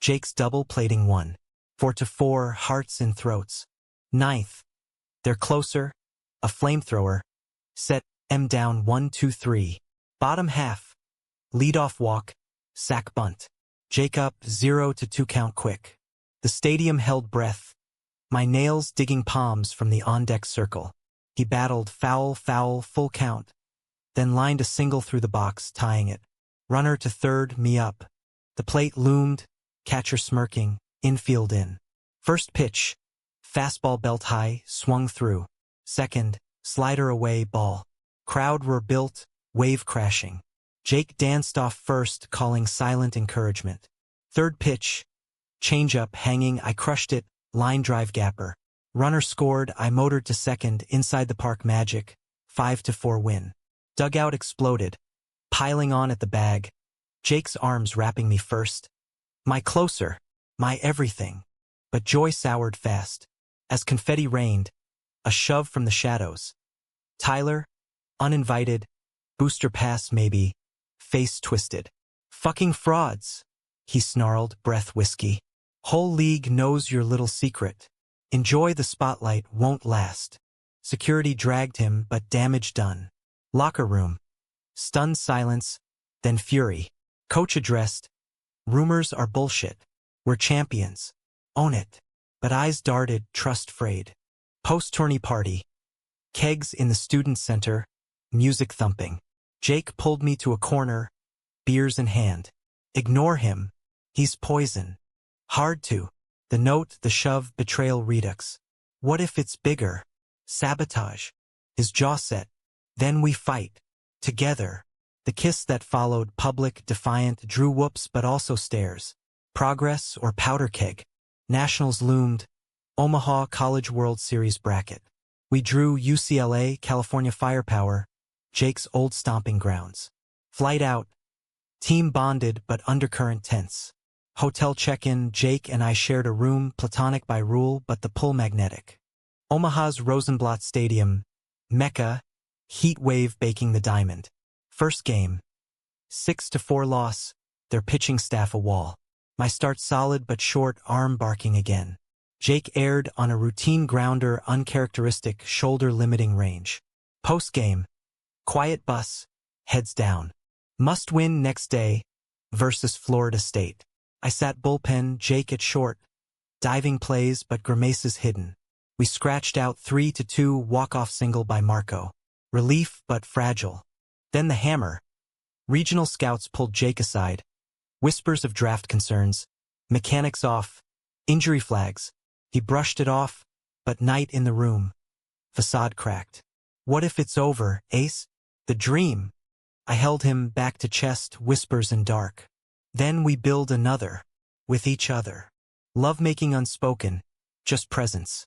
Jake's double plating 1. 4-4, hearts in throats. 9th. They're closer. A flamethrower. Set M down 1-2-3. Bottom half. Lead-off walk. Sack bunt. Jake up 0-2 count quick. The stadium held breath. My nails digging palms from the on-deck circle. He battled foul, full count. Then lined a single through the box, tying it. Runner to third, me up. The plate loomed, catcher smirking, infield in. First pitch. Fastball belt high, swung through. Second, slider away, ball. Crowd were built, wave crashing. Jake danced off first, calling silent encouragement. Third pitch. Changeup hanging, I crushed it, line drive gapper. Runner scored, I motored to second, inside the park magic. 5-4 win. Dugout exploded. Piling on at the bag. Jake's arms wrapping me first. My closer. My everything. But joy soured fast. As confetti rained. A shove from the shadows. Tyler. Uninvited. Booster pass maybe. Face twisted. Fucking frauds. He snarled, breath whiskey. Whole league knows your little secret. Enjoy the spotlight, won't last. Security dragged him, but damage done. Locker room. Stunned silence, then fury. Coach addressed. Rumors are bullshit. We're champions. Own it. But eyes darted, trust frayed. Post-tourney party. Kegs in the student center. Music thumping. Jake pulled me to a corner. Beers in hand. Ignore him. He's poison. Hard to. The note, the shove, betrayal, redux. What if it's bigger? Sabotage. His jaw set. Then we fight. Together. The kiss that followed, public, defiant, drew whoops but also stares. Progress or powder keg. Nationals loomed. Omaha College World Series bracket. We drew UCLA, California firepower, Jake's old stomping grounds. Flight out. Team bonded but undercurrent tense. Hotel check-in, Jake and I shared a room, platonic by rule but the pull magnetic. Omaha's Rosenblatt Stadium, Mecca, heat wave baking the diamond. First game. 6-4 loss, their pitching staff a wall. My start solid but short, arm barking again. Jake aired on a routine grounder, uncharacteristic, shoulder-limiting range. Post-game. Quiet bus, heads down. Must win next day, versus Florida State. I sat bullpen, Jake at short. Diving plays but grimaces hidden. We scratched out 3-2 walk-off single by Marco. Relief but fragile. Then the hammer. Regional scouts pulled Jake aside. Whispers of draft concerns. Mechanics off. Injury flags. He brushed it off, but night in the room. Facade cracked. What if it's over, Ace? The dream. I held him back to chest, whispers and dark. Then we build another. With each other. Love-making unspoken. Just presence.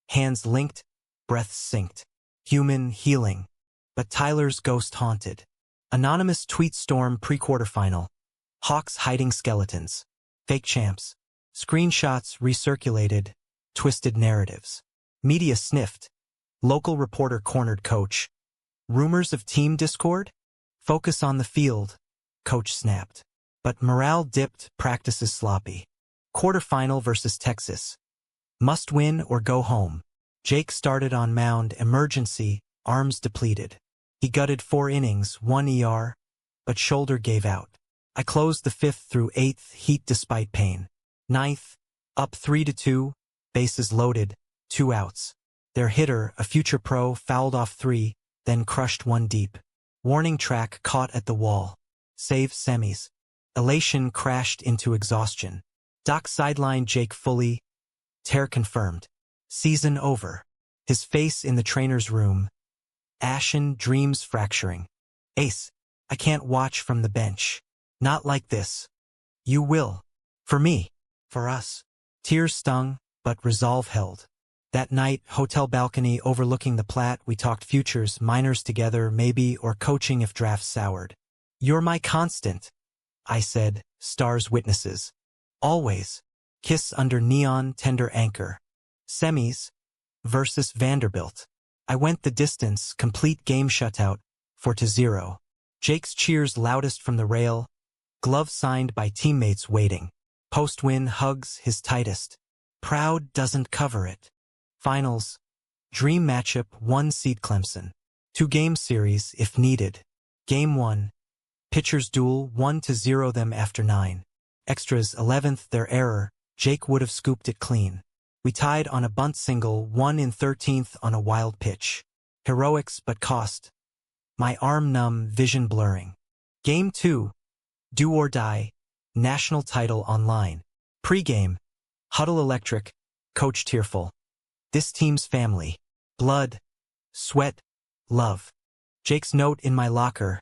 Hands linked, breaths synced. Human healing. But Tyler's ghost haunted. Anonymous tweet storm pre-quarterfinal. Hawks hiding skeletons. Fake champs. Screenshots recirculated. Twisted narratives. Media sniffed. Local reporter cornered coach. Rumors of team discord? Focus on the field. Coach snapped. But morale dipped, practices sloppy. Quarterfinal versus Texas. Must win or go home. Jake started on mound, emergency, arms depleted. He gutted 4 innings, 1 ER, but shoulder gave out. I closed the 5th through 8th, heat despite pain. 9th, up 3-2, bases loaded, 2 outs. Their hitter, a future pro, fouled off 3, then crushed 1 deep. Warning track caught at the wall. Save semis. Elation crashed into exhaustion. Doc sidelined Jake fully. Tear confirmed. Season over. His face in the trainer's room. Ashen, dreams fracturing. Ace, I can't watch from the bench. Not like this. You will. For me. For us. Tears stung, but resolve held. That night, hotel balcony overlooking the Platte, we talked futures, minors together, maybe, or coaching if drafts soured. You're my constant, I said, stars witnesses. Always. Kiss under neon, tender anchor. Semis. Versus Vanderbilt. I went the distance, complete game shutout, 4-0. Jake's cheers loudest from the rail. Glove signed by teammates waiting. Post-win hugs his tightest. Proud doesn't cover it. Finals. Dream matchup, 1 seed Clemson. 2-game series if needed. Game 1. Pitchers duel, 1-0 them after 9. Extras 11th their error, Jake would have scooped it clean. We tied on a bunt single, 1 in 13th on a wild pitch. Heroics but cost. My arm numb, vision blurring. Game 2. Do or die. National title online. Pre-game. Huddle electric. Coach tearful. This team's family. Blood. Sweat. Love. Jake's note in my locker.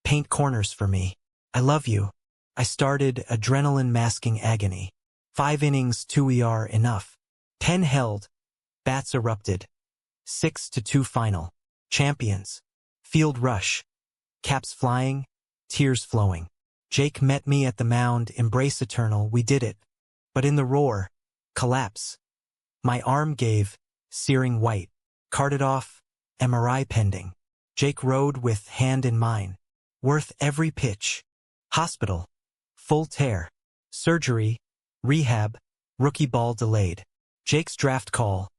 Paint corners for me. I love you. I started, adrenaline masking agony. 5 innings, 2 ER enough. 10 held. Bats erupted. 6-2 final. Champions. Field rush. Caps flying. Tears flowing. Jake met me at the mound, embrace eternal, we did it. But in the roar. Collapse. My arm gave, searing white. Carted off, MRI pending. Jake rode with hand in mine. Worth every pitch. Hospital. Full tear. Surgery. Rehab. Rookie ball delayed. Jake's draft call.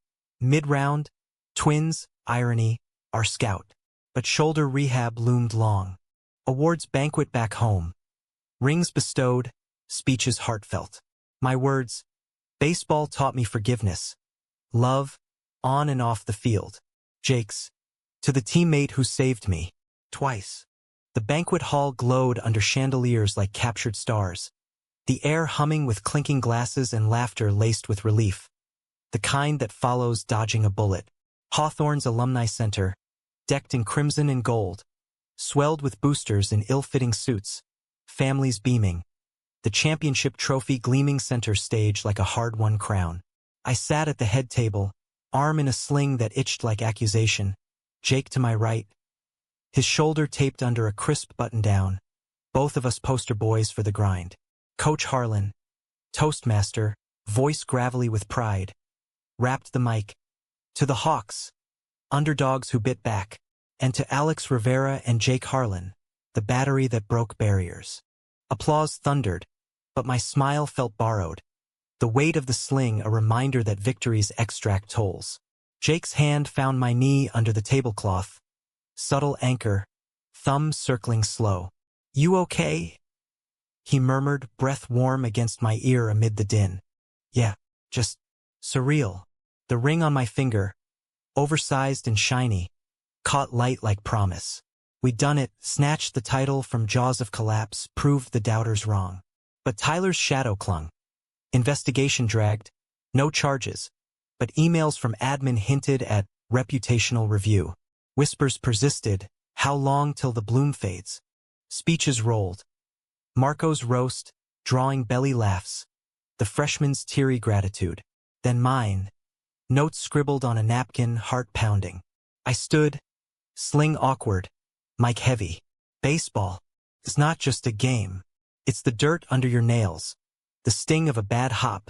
Mid-round. Twins. Irony. Our scout. But shoulder rehab loomed long. Awards banquet back home. Rings bestowed. Speeches heartfelt. My words. Baseball taught me forgiveness. Love. On and off the field. Jake's. To the teammate who saved me. Twice. The banquet hall glowed under chandeliers like captured stars. the air humming with clinking glasses and laughter laced with relief, the kind that follows dodging a bullet. Hawthorne's Alumni Center, decked in crimson and gold, swelled with boosters in ill-fitting suits, families beaming, the championship trophy gleaming center stage like a hard-won crown. I sat at the head table, arm in a sling that itched like accusation, Jake to my right, his shoulder taped under a crisp button-down, both of us poster boys for the grind. Coach Harlan, Toastmaster, voice gravelly with pride, rapped the mic. To the Hawks, underdogs who bit back, and to Alex Rivera and Jake Harlan, the battery that broke barriers. Applause thundered, but my smile felt borrowed, the weight of the sling a reminder that victory's extract tolls. Jake's hand found my knee under the tablecloth, subtle anchor, thumb circling slow. "You okay?" he murmured, breath warm against my ear amid the din. "Yeah, just surreal." The ring on my finger, oversized and shiny, caught light like promise. We'd done it, snatched the title from jaws of collapse, proved the doubters wrong. But Tyler's shadow clung. Investigation dragged, no charges, but emails from admin hinted at reputational review. Whispers persisted, how long till the bloom fades? Speeches rolled. Marco's roast, drawing belly laughs. The freshman's teary gratitude. Then mine. Notes scribbled on a napkin, heart pounding. I stood, sling awkward, mic heavy. Baseball is not just a game. It's the dirt under your nails, the sting of a bad hop,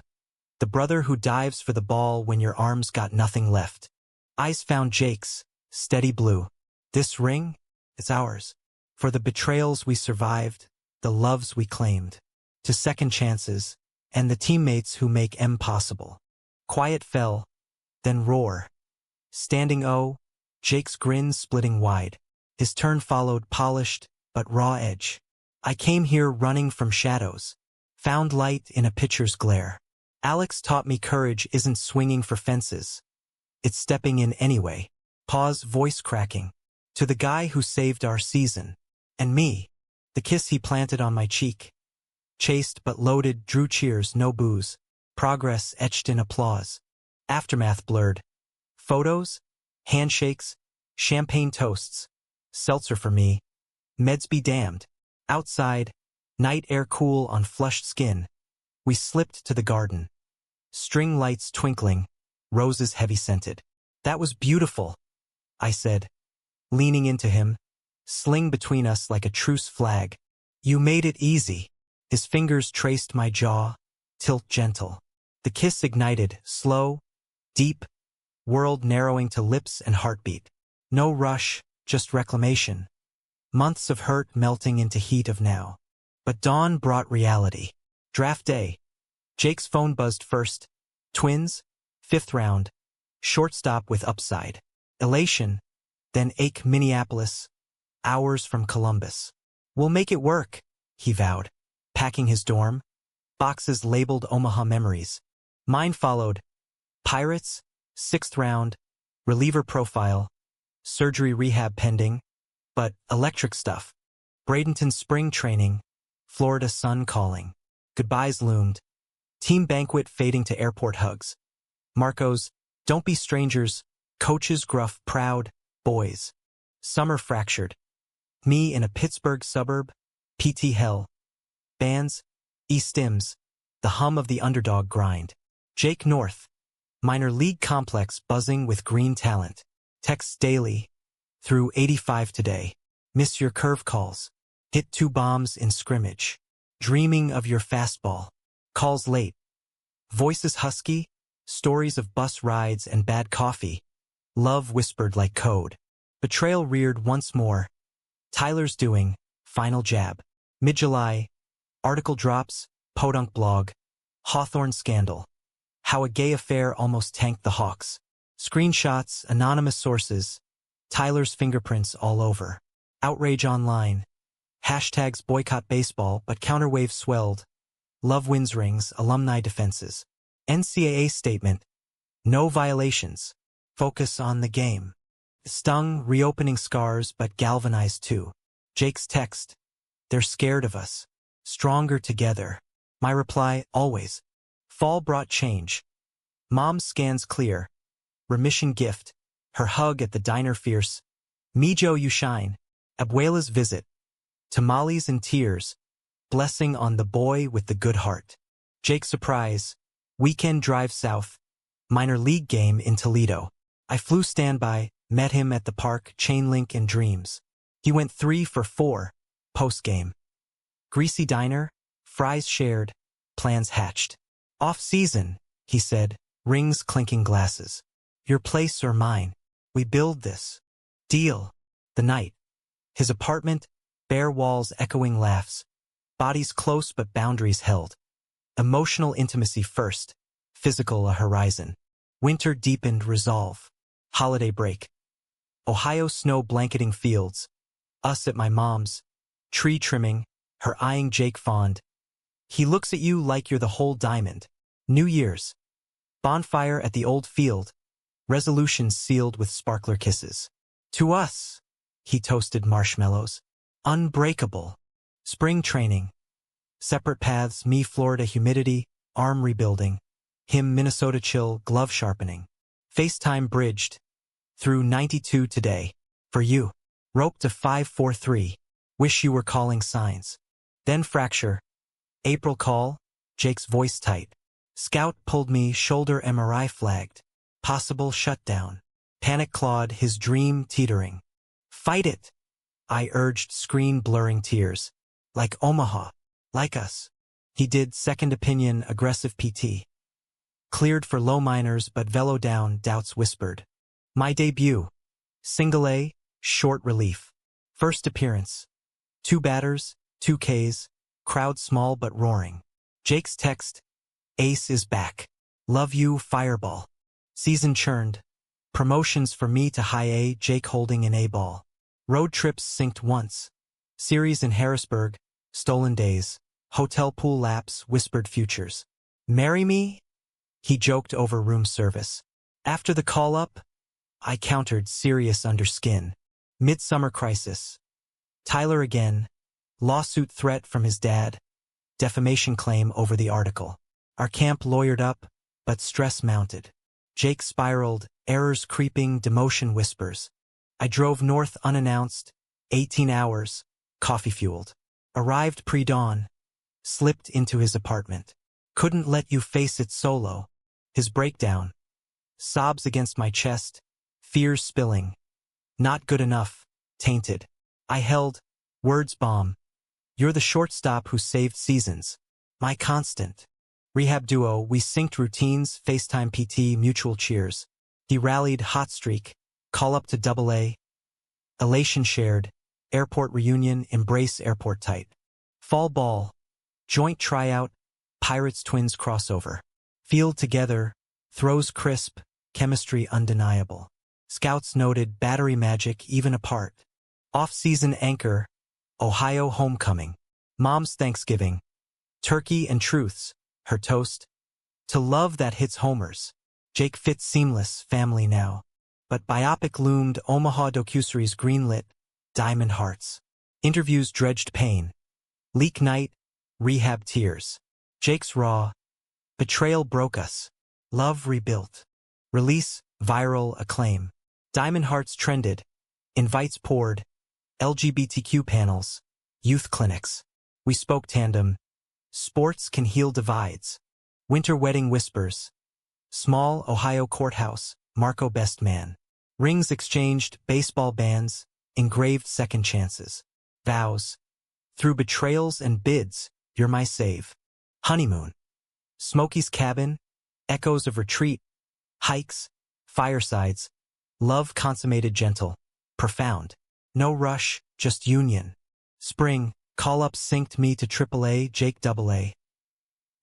the brother who dives for the ball when your arms got nothing left. Eyes found Jake's, steady blue. This ring, it's ours. For the betrayals we survived, the loves we claimed, to second chances, and the teammates who make M possible. Quiet fell, then roar. Standing O, Jake's grin splitting wide. His turn followed, polished, but raw edge. I came here running from shadows, found light in a pitcher's glare. Alex taught me courage isn't swinging for fences. It's stepping in anyway. Pause, voice cracking. To the guy who saved our season. And me. The kiss he planted on my cheek. Chaste but loaded, drew cheers, no booze. Progress etched in applause. Aftermath blurred. Photos, handshakes, champagne toasts. Seltzer for me. Meds be damned. Outside, night air cool on flushed skin. We slipped to the garden. String lights twinkling, roses heavy-scented. That was beautiful, I said, leaning into him, sling between us like a truce flag. You made it easy. His fingers traced my jaw, tilt gentle. The kiss ignited, slow, deep, world narrowing to lips and heartbeat. No rush, just reclamation. Months of hurt melting into heat of now. But dawn brought reality. Draft day. Jake's phone buzzed first. Twins, 5th round. Shortstop with upside. Elation. Then ache Minneapolis. Hours from Columbus. We'll make it work, he vowed. Packing his dorm. Boxes labeled Omaha memories. Mine followed. Pirates, 6th round. Reliever profile. Surgery rehab pending. But electric stuff. Bradenton spring training. Florida sun calling. Goodbyes loomed. Team banquet fading to airport hugs. Marco's, don't be strangers. Coaches gruff, proud, boys. Summer fractured. Me in a Pittsburgh suburb. PT hell. Bands, E-stims. The hum of the underdog grind. Jake North. Minor league complex buzzing with green talent. Texts daily. Through 85 today. Miss your curve calls. Hit 2 bombs in scrimmage. Dreaming of your fastball. Calls late. Voices husky. Stories of bus rides and bad coffee. Love whispered like code. Betrayal reared once more. Tyler's doing. Final jab. Mid-July. Article drops. Podunk blog. Hawthorne scandal. How a gay affair almost tanked the Hawks. Screenshots, anonymous sources. Tyler's fingerprints all over. Outrage online. Hashtags boycott baseball, but counterwave swelled. Love wins rings, alumni defenses. NCAA statement. No violations. Focus on the game. Stung, reopening scars, but galvanized too. Jake's text. They're scared of us. Stronger together. My reply, always. Fall brought change. Mom's scans clear. Remission gift. Her hug at the diner fierce. Mijo you shine. Abuela's visit. Tamales and tears. Blessing on the boy with the good heart. Jake surprise. Weekend drive south. Minor league game in Toledo. I flew standby, met him at the park, chain link and dreams. He went 3 for 4. Post-game. Greasy diner, fries shared, plans hatched. Off-season, he said, rings clinking glasses. Your place or mine. We build this. Deal. The night. His apartment, bare walls echoing laughs. Bodies close but boundaries held. Emotional intimacy first, physical a horizon. Winter deepened resolve. Holiday break. Ohio snow blanketing fields. Us at my mom's. Tree trimming, her eyeing Jake fond. He looks at you like you're the whole diamond. New Year's. Bonfire at the old field. Resolutions sealed with sparkler kisses. To us, he toasted marshmallows. Unbreakable. Spring training. Separate paths, me Florida humidity, arm rebuilding. Him Minnesota chill, glove sharpening. FaceTime bridged. Through 92 today. For you. Rope to 543. Wish you were calling signs. Then fracture. April call. Jake's voice tight. Scout pulled me, shoulder MRI flagged. Possible shutdown. Panic clawed, his dream teetering. Fight it. I urged, screen blurring tears. Like Omaha. Like us. He did, second opinion, aggressive PT. Cleared for low minors but velo down, doubts whispered. My debut. Single A, short relief. First appearance. 2 batters, 2 Ks, crowd small but roaring. Jake's text. Ace is back. Love you, fireball. Season churned. Promotions for me to high A, Jake holding an A ball. Road trips synced once. Series in Harrisburg, stolen days. Hotel pool laps, whispered futures. Marry me? He joked over room service. After the call-up, I countered, serious under skin. Midsummer crisis. Tyler again. Lawsuit threat from his dad. Defamation claim over the article. Our camp lawyered up, but stress mounted. Jake spiraled, errors creeping, demotion whispers. I drove north unannounced, 18 hours, coffee-fueled. Arrived pre-dawn. Slipped into his apartment. Couldn't let you face it solo. His breakdown. Sobs against my chest. Fears spilling. Not good enough. Tainted. I held. Words bomb. You're the shortstop who saved seasons. My constant. Rehab duo, we synced routines, FaceTime PT, mutual cheers. He rallied, hot streak. Call up to AA. Elation shared. Airport reunion, embrace airport tight. Fall ball. Joint tryout. Pirates Twins crossover. Field together. Throws crisp. Chemistry undeniable. Scouts noted, battery magic even apart. Off-season anchor. Ohio homecoming. Mom's Thanksgiving. Turkey and truths. Her toast. To love that hits homers. Jake fits seamless, family now. But biopic loomed, Omaha docuseries greenlit. Diamond hearts. Interviews dredged pain. Leak night. Rehab tears. Jake's raw. Betrayal broke us. Love rebuilt. Release, viral acclaim. Diamond hearts trended. Invites poured. LGBTQ panels. Youth clinics. We spoke tandem. Sports can heal divides. Winter wedding whispers. Small Ohio courthouse. Marco best man. Rings exchanged, baseball bans. Engraved second chances. Vows. Through betrayals and bids, you're my save. Honeymoon. Smokey's cabin. Echoes of retreat. Hikes. Firesides. Love consummated gentle. Profound. No rush, just union. Spring. Call-up synced me to AAA, Jake AA.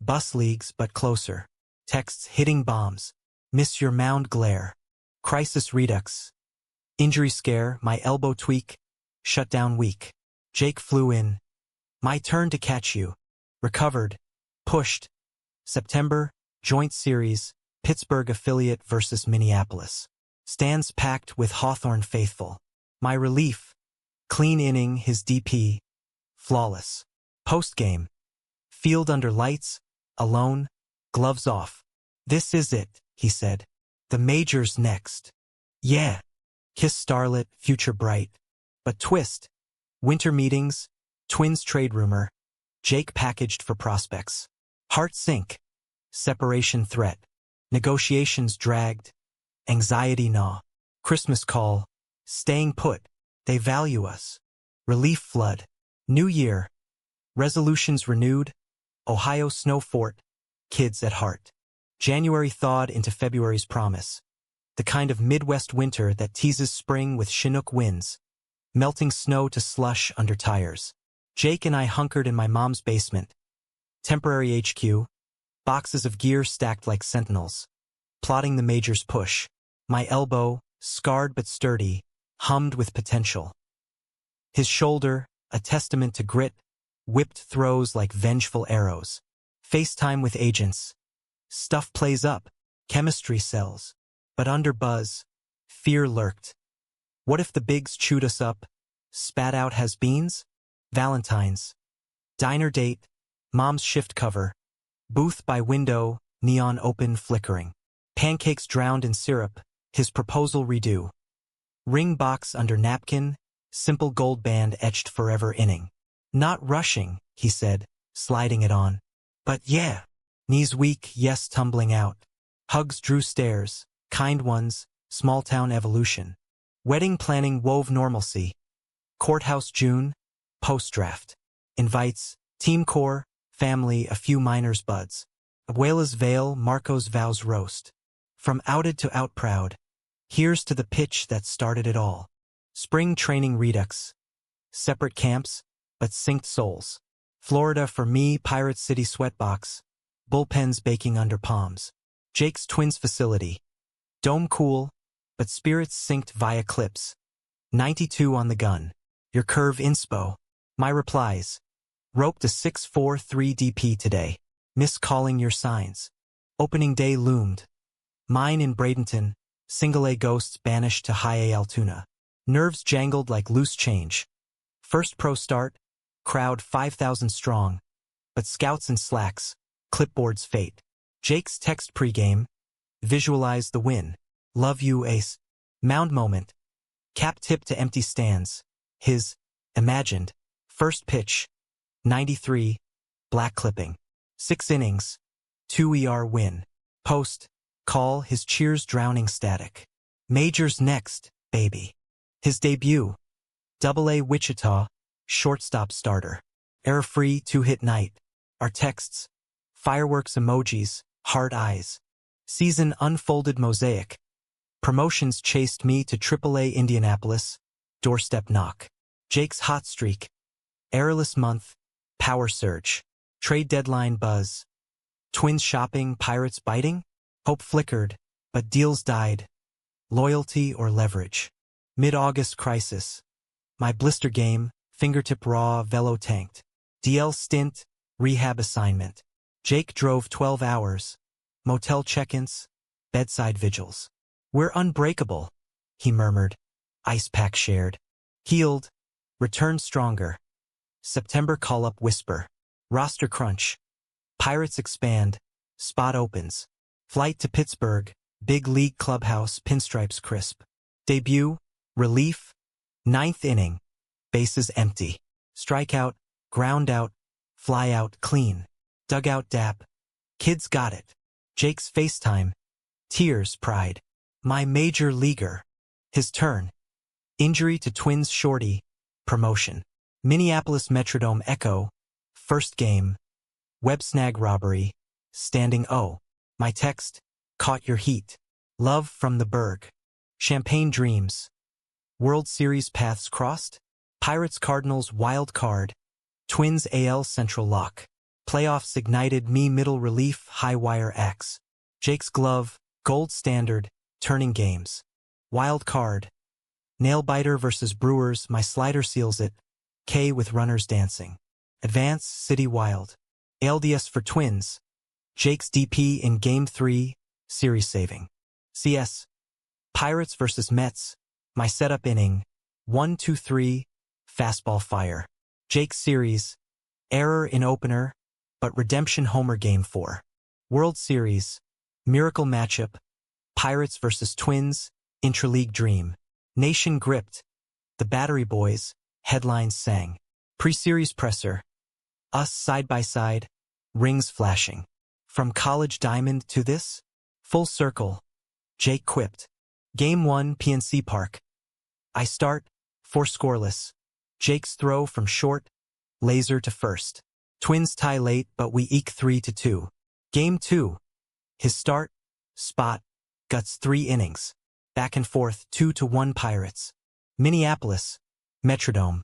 Bus leagues, but closer. Texts hitting bombs. Miss your mound glare. Crisis redux. Injury scare, my elbow tweak. Shutdown week. Jake flew in. My turn to catch you. Recovered. Pushed. September, joint series, Pittsburgh affiliate versus Minneapolis. Stands packed with Hawthorne faithful. My relief. Clean inning, his DP. Flawless. Postgame. Field under lights, alone, gloves off. This is it, he said. The major's next. Yeah. Kiss starlit, future bright. But twist. Winter meetings, twins trade rumor, Jake packaged for prospects. Heart sink. Separation threat. Negotiations dragged. Anxiety gnaw. Christmas call. Staying put. They value us. Relief flood. New year. Resolutions renewed. Ohio snow fort. Kids at heart. January thawed into February's promise. The kind of Midwest winter that teases spring with Chinook winds. Melting snow to slush under tires. Jake and I hunkered in my mom's basement. Temporary HQ. Boxes of gear stacked like sentinels. Plotting the major's push. My elbow, scarred but sturdy, hummed with potential. His shoulder, a testament to grit, whipped throws like vengeful arrows. FaceTime with agents. Stuff plays up, chemistry sells. But under buzz, fear lurked. What if the bigs chewed us up? Spat out has-beens? Valentine's. Diner date, mom's shift cover. Booth by window, neon open flickering. Pancakes drowned in syrup, his proposal redo. Ring box under napkin, simple gold band etched forever inning. Not rushing, he said, sliding it on. But yeah. Knees weak, yes tumbling out. Hugs drew stares, kind ones, small-town evolution. Wedding planning wove normalcy. Courthouse June, post-draft. Invites, team core, family, a few minors buds. Abuela's veil, Marco's vows roast. From outed to out proud. Here's to the pitch that started it all. Spring training redux. Separate camps, but synced souls. Florida for me, Pirate City sweatbox. Bullpens baking under palms. Jake's twins facility. Dome cool, but spirits synced via clips. 92 on the gun. Your curve inspo. My replies. Roped a 6-4-3 DP today. Miscalling your signs. Opening day loomed. Mine in Bradenton. Single A ghosts banished to High A Altoona. Nerves jangled like loose change. First pro start. Crowd 5,000 strong. But scouts and slacks. Clipboard's fate. Jake's text pregame. Visualize the win. Love you, ace. Mound moment. Cap tip to empty stands. His imagined first pitch. 93. Black clipping. 6 innings. 2 ER win. Post. Call his cheers drowning static. Major's next, baby. His debut. AA Wichita. Shortstop starter. Error-free 2-hit night. Our texts. Fireworks emojis, heart eyes. Season unfolded mosaic. Promotions chased me to AAA Indianapolis. Doorstep knock. Jake's hot streak. Errorless month. Power surge. Trade deadline buzz. Twins shopping, Pirates biting? Hope flickered, but deals died. Loyalty or leverage. Mid-August crisis. My blister game, fingertip raw, velo tanked. DL stint, rehab assignment. Jake drove 12 hours. Motel check-ins, bedside vigils. We're unbreakable, he murmured. Ice pack shared. Healed. Returned stronger. September call-up whisper. Roster crunch. Pirates expand. Spot opens. Flight to Pittsburgh. Big league clubhouse, pinstripes crisp. Debut. Relief. 9th inning. Bases empty. Strikeout. Ground out. Fly out clean. Dugout dap. Kids got it. Jake's FaceTime. Tears pride. My major leaguer. His turn. Injury to twins shorty. Promotion. Minneapolis Metrodome echo. First game. Web snag robbery. Standing O. My text. Caught your heat. Love from the Berg. Champagne dreams. World Series paths crossed. Pirates Cardinals wild card. Twins AL Central lock. Playoffs ignited me middle relief high wire X. Jake's glove, gold standard, turning games. Wild card. Nailbiter versus Brewers, my slider seals it. K with runners dancing. Advance, City Wild. ALDS for Twins. Jake's DP in Game 3, series saving. CS. Pirates versus Mets, my setup inning. 1-2-3, fastball fire. Jake's series. Error in opener. but redemption homer Game 4. World Series, miracle matchup, Pirates vs. Twins, intra-league dream. Nation gripped, the Battery Boys, headlines sang. Pre-series presser, us side by side, rings flashing. From college diamond to this? Full circle, Jake quipped. Game 1, PNC Park. I start, 4 scoreless. Jake's throw from short, laser to first. Twins tie late, but we eke 3-2. Game 2. His start, spot, guts 3 innings. Back and forth, 2-1 Pirates. Minneapolis, Metrodome.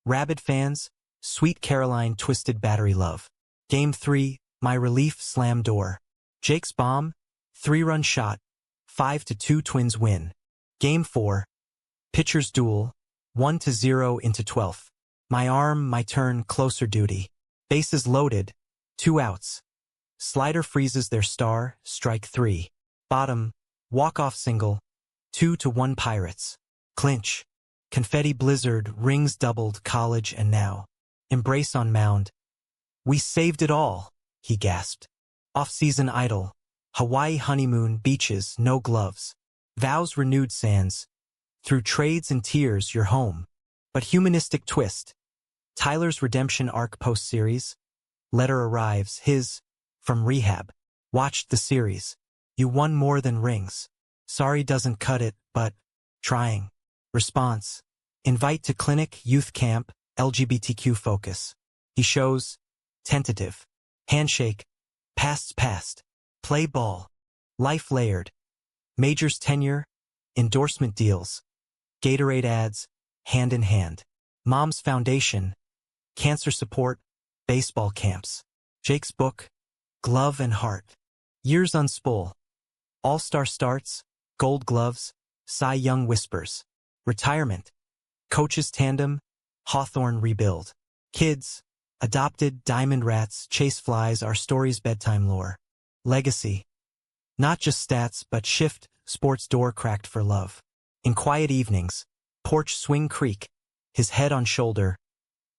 Rabid fans, Sweet Caroline twisted battery love. Game 3, my relief slam door. Jake's bomb, 3-run shot, 5-2 Twins win. Game 4, pitchers duel, 1-0 into 12th. My arm, my turn, closer duty. Bases loaded, 2 outs. Slider freezes their star, strike 3. Bottom, walk-off single, 2-1 Pirates. Clinch, confetti blizzard, rings doubled, college and now. Embrace on mound. We saved it all, he gasped. Off-season idol, Hawaii honeymoon, beaches, no gloves. Vows renewed sands. Through trades and tears, you're home. But humanistic twist. Tyler's redemption arc post-series. Letter arrives, his, from rehab. Watched the series. You won more than rings. Sorry doesn't cut it, but trying. Response. Invite to clinic, youth camp, LGBTQ focus. He shows, tentative. Handshake. Past's past. Play ball. Life layered. Majors tenure. Endorsement deals. Gatorade ads. Hand in hand. Mom's foundation. Cancer support. Baseball camps. Jake's book. Glove and heart. Years unspool. All-star starts. Gold gloves. Cy Young whispers. Retirement. Coaches tandem. Hawthorne rebuild. Kids. Adopted, diamond rats, chase flies, our story's bedtime lore. Legacy. Not just stats, but shift, sports door cracked for love. In quiet evenings. Porch swing creak. His head on shoulder.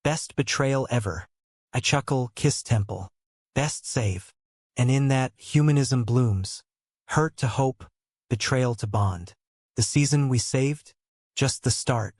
Best betrayal ever. I chuckle, kiss temple. Best save. And in that, humanism blooms. Hurt to hope, betrayal to bond. The season we saved? Just the start.